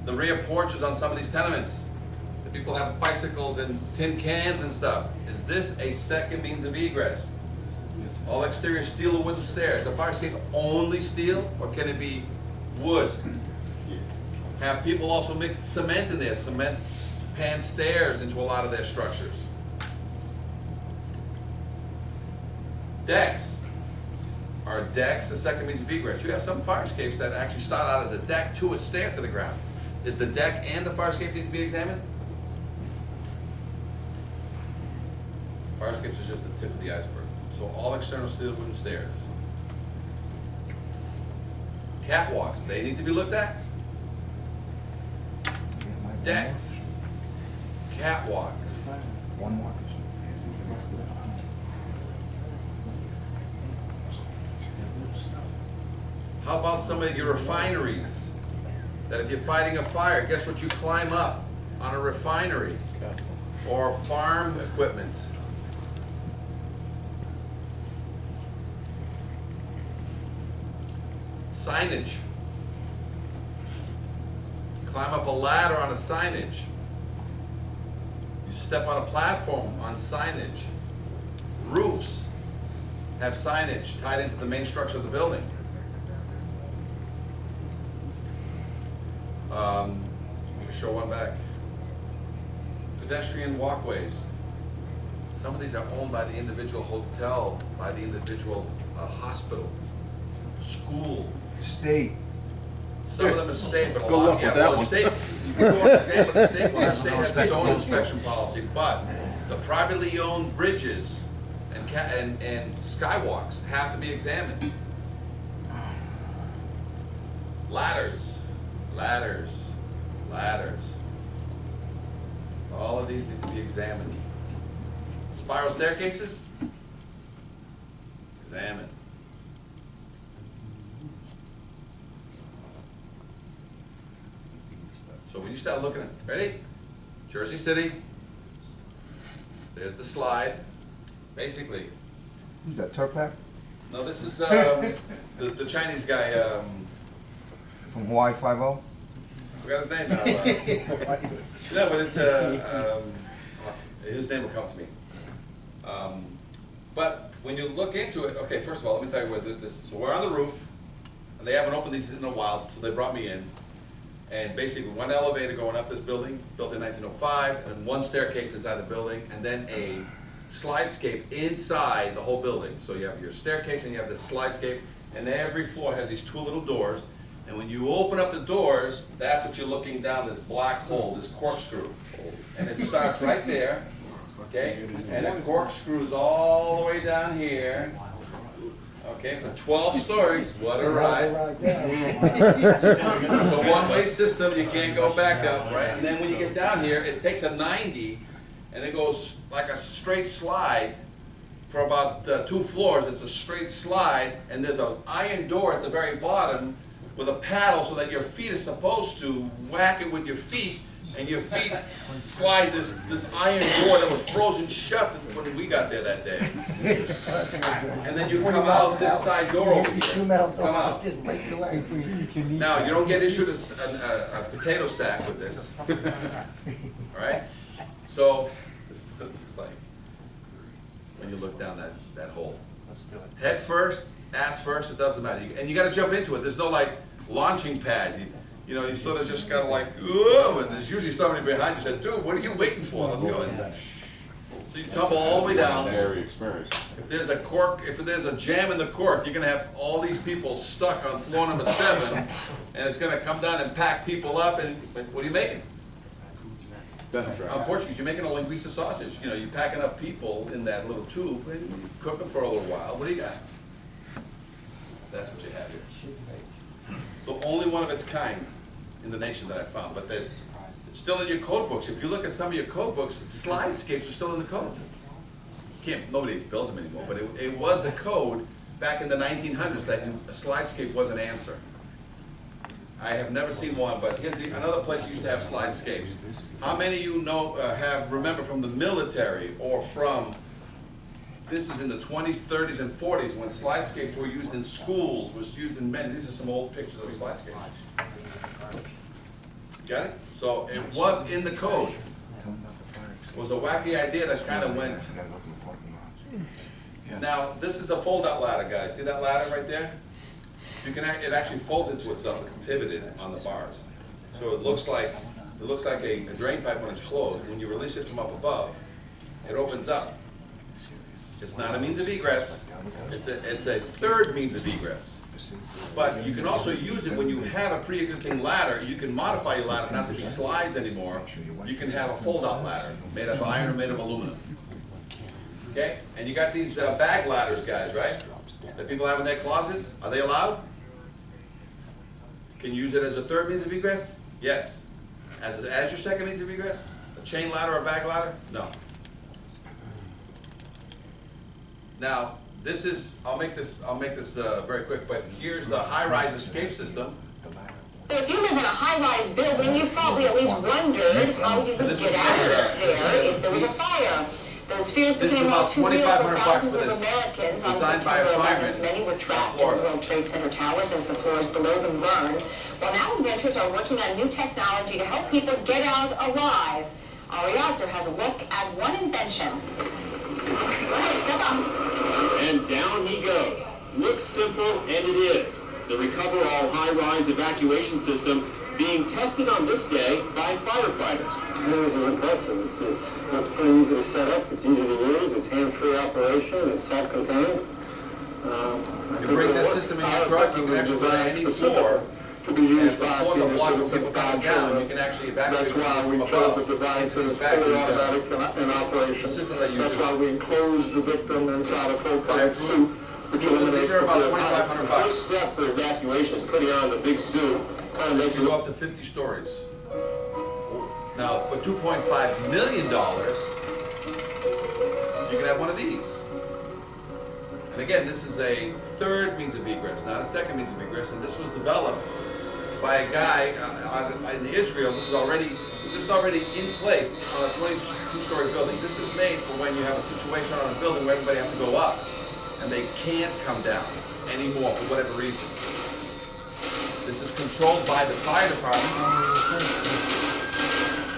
The rear porches on some of these tenements, the people have bicycles and tin cans and stuff. Is this a second means of egress? All exterior steel or wooden stairs. The fire escape only steel, or can it be wood? Have people also mix cement in there, cement pan stairs into a lot of their structures. Decks. Are decks a second means of egress? You have some fire escapes that actually start out as a deck to a stair to the ground. Is the deck and the fire escape need to be examined? Fire escapes is just the tip of the iceberg. So all external steel wooden stairs. Catwalks, they need to be looked at. Decks, catwalks. One more. How about some of your refineries? That if you're fighting a fire, guess what you climb up on a refinery or farm equipment? Signage. Climb up a ladder on a signage. You step on a platform on signage. Roofs have signage tied into the main structure of the building. Just show one back. Pedestrian walkways. Some of these are owned by the individual hotel, by the individual hospital, school. State. Some of them are state, but a Good lot, luck yeah, with that well, the one. state, you go on example, the state, well, the state has its own inspection policy, but the privately owned bridges and skywalks have to be examined. Ladders, ladders, ladders. All of these need to be examined. Spiral staircases, examined. So when you start looking at, ready? Jersey City. There's the slide. Basically, Who's that, Turpak? no, this is the Chinese guy. From Hawaii 5-0? Forgot his name now. No, but it's his name will come to me. But when you look into it, okay, first of all, let me tell you where this is. So we're on the roof, and they haven't opened these in a while, so they brought me in. And basically, one elevator going up this building, built in 1905, and one staircase inside the building, and then a slidescape inside the whole building. So you have your staircase and you have the slidescape, and every floor has these two little doors. And when you open up the doors, that's what you're looking down, this black hole, this corkscrew. And it starts right there, okay? And it corkscrews all the way down here, okay, for 12 stories. What a ride. It's a one-way system, you can't go back up, right? And then when you get down here, it takes a 90, and it goes like a straight slide for about 2 floors. It's a straight slide, and there's an iron door at the very bottom with a paddle so that your feet are supposed to whack it with your feet, and your feet slide this iron door that was frozen shut when we got there that day. And then you come out this side door over here. Come out. Now, you don't get issued a potato sack with this. All right? So, this is what it looks like when you look down that hole. Head first, ass first, it doesn't matter. And you got to jump into it. There's no like launching pad. You know, you sort of just got to like, whoa, and there's usually somebody behind you said, dude, what are you waiting for? Let's go. So you tumble all the way down. Very experienced. If there's a cork, if there's a jam in the cork, you're gonna have all these people stuck on floor number 7, and it's gonna come down and pack people up. And what are you making? Portuguese, you're making a linguiça sausage. You know, you pack enough people in that little tube, and you cook them for a little while. What do you got? That's what you have here. The only one of its kind in the nation that I found, but it's still in your code books. If you look at some of your code books, slidescapes are still in the code. Nobody builds them anymore, but it was the code back in the 1900s that a slidescape was an answer. I have never seen one, but here's another place that used to have slidescapes. How many of you know, remember from the military or from, this is in the 20s, 30s, and 40s when slidescapes were used in schools, was used in many. These are some old pictures of slidescapes. Got it? So it was in the code. It was a wacky idea that kind of went. Now, this is the fold-out ladder, guys. See that ladder right there? It actually folds into itself, it's pivoted on the bars. So it looks like a drain pipe when it's closed. When you release it from up above, it opens up. It's not a means of egress. It's a third means of egress. But you can also use it when you have a pre-existing ladder. You can modify your ladder not to be slides anymore. You can have a fold-out ladder made of iron or made of aluminum. Okay? And you got these bag ladders, guys, right? That people have in their closets. Are they allowed? Can you use it as a third means of egress? Yes. As your second means of egress? A chain ladder or a bag ladder? No. Now, this is, I'll make this very quick, but here's the high-rise escape system. If you live in a high-rise building, you probably at least wondered how you would get out of there if there was a fire. Those fears became all too real for thousands of Americans. Designed by a fireman. Many were trapped in World Trade Center towers as the floors below them burned. Well, now inventors are working on new technology to help people get out alive. Ari Arthur has a look at one invention. Come on. And down he goes. Looks simple, and it is. The Recover All high-rise evacuation system being tested on this day by firefighters. It was impressive. It's pretty easy to set up. It's easy to use. It's hand-free operation. It's self-contained. You bring this system in your truck, you can actually go to any floor. To be used and if the floors are blocked with people coming down, you can actually evacuate people from above. The device into is this fully vacuum automatic in operation. It's a system that uses That's why we enclose the victim inside a full-covered suit. These are about $2,500. First step for evacuation is putting on the big suit. Kind of This makes can it go up to 50 stories. Now, for $2.5 million, you can have one of these. And again, this is a third means of egress, not a second means of egress, and this was developed by a guy in Israel. This is already in place on a 22-story building. This is made for when you have a situation on a building where everybody has to go up and they can't come down anymore for whatever reason. This is controlled by the fire department,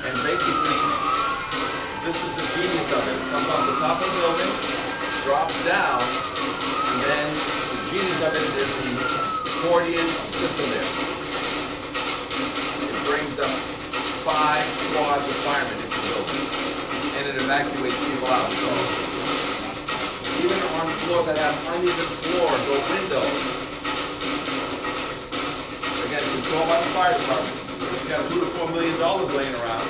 and basically, this is the genius of it. It comes off the top of the building, drops down, and then the genius of it is the accordion system there. It brings up 5 squads of firemen into the building, and it evacuates people out. So even on floors that have uneven floors or windows, again, controlled by the fire department. If you got $2 to $4 million laying around,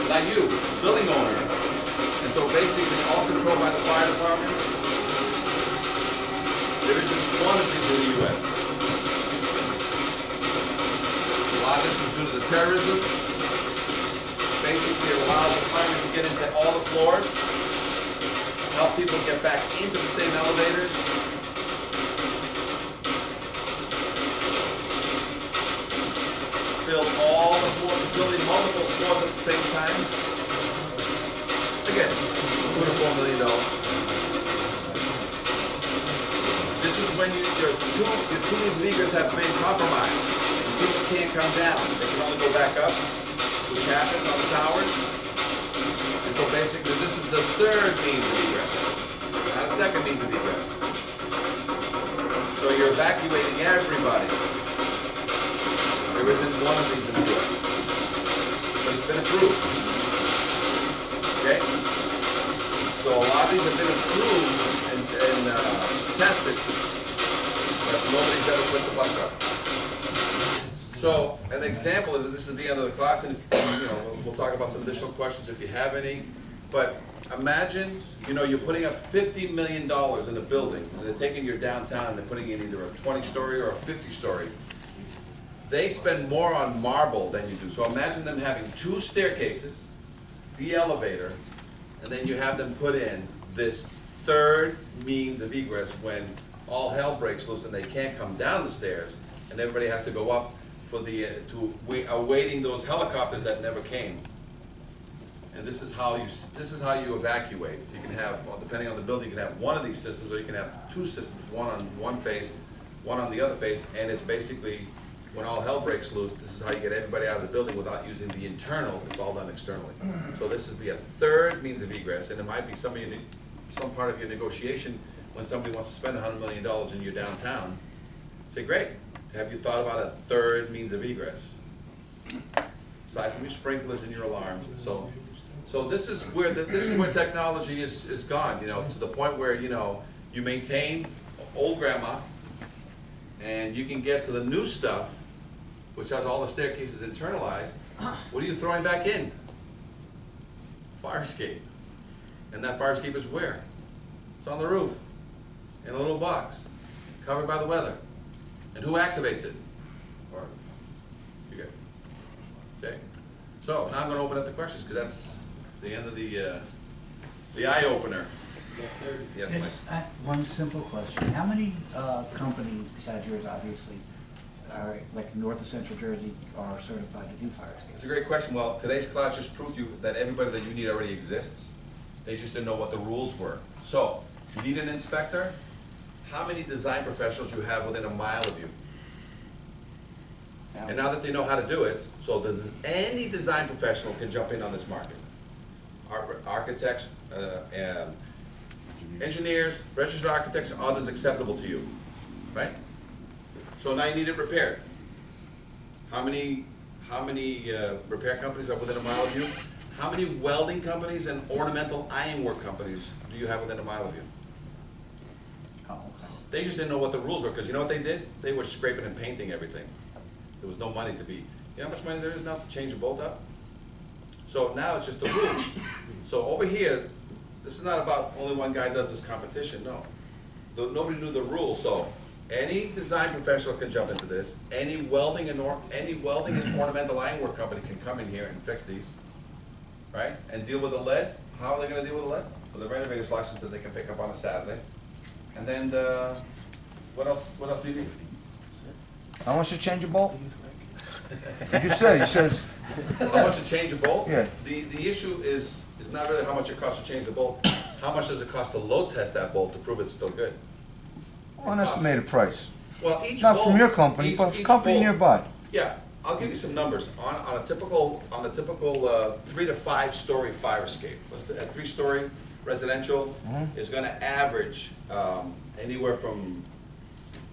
like you, building owner, and so basically all controlled by the fire department. There isn't one of these in the U.S. A lot of this was due to the terrorism. Basically, it allows the firemen to get into all the floors, help people get back into the same elevators. Fill all the floors, filling multiple floors at the same time. Again, $2 to $4 million. This is when your two leaguers have been compromised. People can't come down; they can only go back up, which happened on the towers. And so basically, this is the third means of egress, not a second means of egress. So you're evacuating everybody. There isn't one of these in the U.S., but it's been approved. Okay? So a lot of these have been approved and tested, but nobody's ever put the bucks up. So an example of this is the end of the class, and we'll talk about some additional questions if you have any. But imagine, you're putting up $50 million in a building, and they're taking your downtown and they're putting in either a 20-story or a 50-story. They spend more on marble than you do. So imagine them having 2 staircases, the elevator, and then you have them put in this third means of egress when all hell breaks loose and they can't come down the stairs, and everybody has to go up for awaiting those helicopters that never came. And this is how you evacuate. You can have, depending on the building, you can have one of these systems, or you can have 2 systems, one on one face, one on the other face, and it's basically, when all hell breaks loose, this is how you get everybody out of the building without using the internal. It's all done externally. So this would be a third means of egress, and it might be some part of your negotiation when somebody wants to spend $100 million in your downtown. Say, great. Have you thought about a third means of egress? Aside from your sprinklers and your alarms. So this is where technology is gone. To the point where you maintain old grandma, and you can get to the new stuff, which has all the staircases internalized. What are you throwing back in? Fire escape. And that fire escape is where? It's on the roof, in a little box, covered by the weather. And who activates it? Or you guys. Okay. So now I'm going to open up the questions, because that's the end of the eye opener. Yes, Mike. One simple question. How many companies, besides yours obviously, are like North or Central Jersey, are certified to do fire escape? It's a great question. Well, today's class just proved to you that everybody that you need already exists. They just didn't know what the rules were. So, you need an inspector. How many design professionals you have within a mile of you? And now that they know how to do it, so any design professional can jump in on this market. Architects, engineers, registered architects, others acceptable to you, right? So now you need it repaired. How many repair companies are within a mile of you? How many welding companies and ornamental ironwork companies do you have within a mile of you? Oh, okay. They just didn't know what the rules were, because you know what they did? They were scraping and painting everything. There was no money to be. You know how much money there is now to change a bolt up? So now it's just the rules. So over here, this is not about only one guy does this competition, no. Nobody knew the rules, so any design professional can jump into this. Any welding and ornamental ironwork company can come in here and fix these, right? And deal with the lead. How are they going to deal with the lead? With a renovator's license that they can pick up on a Saturday. And then what else do you need? How much to change a bolt? You said, you said, How much to change a bolt? Yeah. The issue is not really how much it costs to change the bolt. How much does it cost to load test that bolt to prove it's still good? an estimated price. Well, each Not bolt. from your company, each- but from a each company bolt- nearby. Yeah, I'll give you some numbers. On a typical 3 to 5 story fire escape, a 3-story residential is gonna average anywhere from,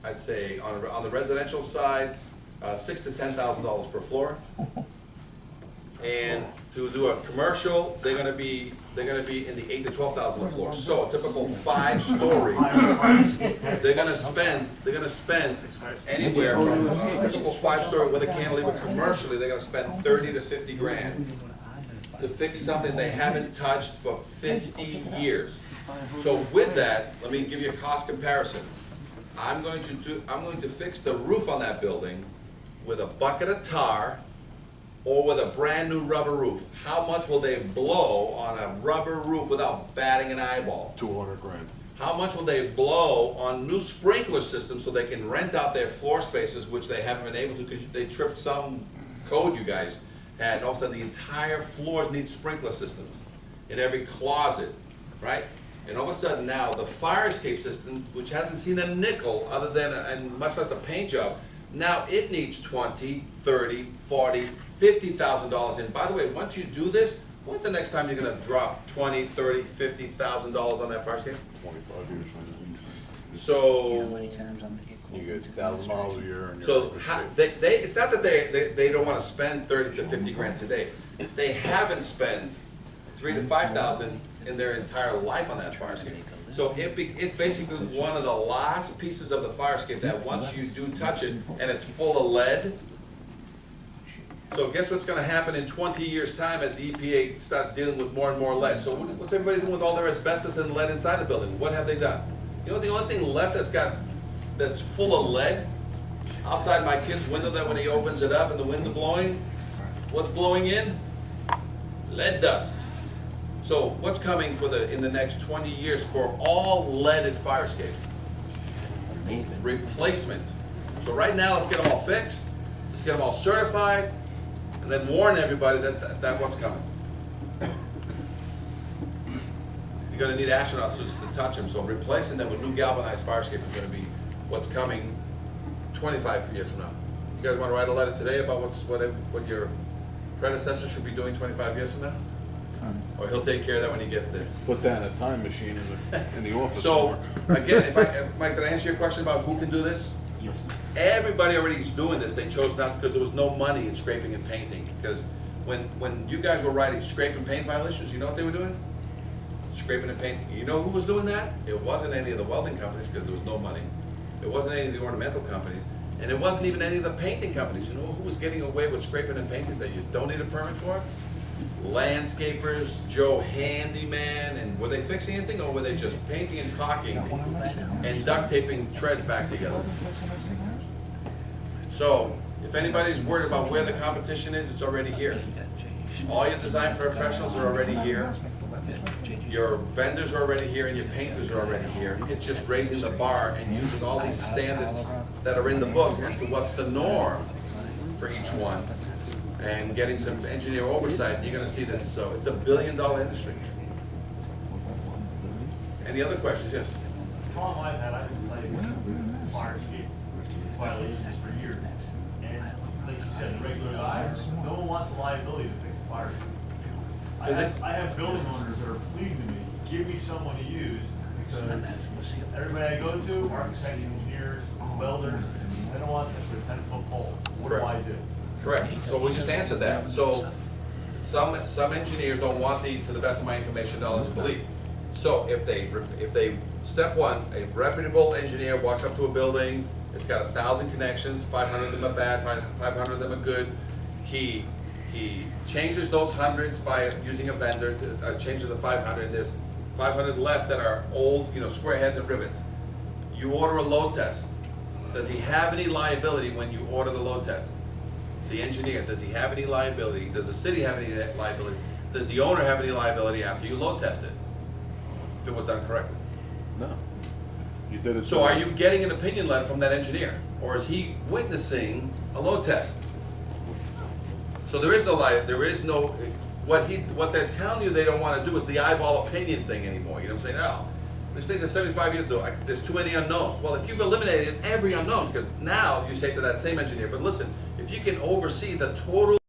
I'd say, on the residential side, $6,000 to $10,000 per floor. And to do a commercial, they're gonna be in the $8,000 to $12,000 a floor. So a typical 5-story, they're gonna spend anywhere from a typical 5-story with a cantilever commercially, they're gonna spend 30 to 50 grand to fix something they haven't touched for 50 years. So with that, let me give you a cost comparison. I'm going to fix the roof on that building with a bucket of tar or with a brand new rubber roof. How much will they blow on a rubber roof without batting an eyeball? 200 grand. How much will they blow on new sprinkler systems so they can rent out their floor spaces, which they haven't been able to because they tripped some code you guys had, and all of a sudden the entire floors need sprinkler systems in every closet, right? And all of a sudden now, the fire escape system, which hasn't seen a nickel other than, and much less a paint job, now it needs $20, $30, $40, $50,000. And by the way, once you do this, when's the next time you're gonna drop $20, $30, $50,000 on that fire escape? 25 years. So, You get 2,000 miles a year and so you're. how, it's not that they don't wanna spend 30 to 50 grand today. They haven't spent 3 to 5,000 in their entire life on that fire escape. So it's basically one of the last pieces of the fire escape that once you do touch it and it's full of lead. So guess what's gonna happen in 20 years' time as the EPA starts dealing with more and more lead? So what's everybody doing with all their asbestos and lead inside the building? What have they done? You know, the only thing left that's full of lead, outside my kid's window, that when he opens it up and the winds are blowing, what's blowing in? Lead dust. So what's coming in the next 20 years for all leaded fire escapes? Replacement. So right now, let's get them all fixed, let's get them all certified, and then warn everybody that what's coming. You're gonna need astronaut suits to touch them, so replacing them with new galvanized fire escape is gonna be what's coming 25 years from now. You guys wanna write a letter today about what your predecessor should be doing 25 years from now? Or he'll take care of that when he gets there. Put that in a time machine in the office. So, again, Mike, did I answer your question about who can do this? Yes. Everybody already is doing this, they chose not, because there was no money in scraping and painting. Because when you guys were writing scrape and paint violations, you know what they were doing? Scraping and painting. You know who was doing that? It wasn't any of the welding companies, because there was no money. It wasn't any of the ornamental companies. And it wasn't even any of the painting companies. You know who was getting away with scraping and painting that you don't need a permit for? Landscapers, Joe Handyman, and were they fixing anything, or were they just painting and caulking and duct taping treads back together? So, if anybody's worried about where the competition is, it's already here. All your design professionals are already here. Your vendors are already here, and your painters are already here. It's just raising the bar and using all these standards that are in the book as to what's the norm for each one, and getting some engineer oversight. You're gonna see this, so it's a $1 billion industry. Any other questions? Yes? The problem I've had, I've been citing fire escape violations for years. And like you said, the regular guys, no one wants the liability to fix a fire escape. I have building owners that are pleading to me, give me someone to use, because everybody I go to, architects, engineers, welders, they don't want to touch with a 10-foot pole. What do I do? Correct. So we just answered that. So some engineers don't want to the best of my information, knowledge, and belief. So if they, step one, a reputable engineer walks up to a building, it's got 1,000 connections, 500 of them are bad, 500 of them are good. He changes those hundreds by using a vendor, changes the 500, there's 500 left that are old, square heads and rivets. You order a load test. Does he have any liability when you order the load test? The engineer, does he have any liability? Does the city have any liability? Does the owner have any liability after you load test it? If it was done correctly. No. You did it. So are you getting an opinion letter from that engineer? or is he witnessing a load test? So there is no what they're telling you they don't want to do is the eyeball opinion thing anymore. You know what I'm saying? No. This thing's at 75 years old. There's too many unknowns. Well, if you've eliminated every unknown, because now you say to that same engineer, but listen, if you can oversee the total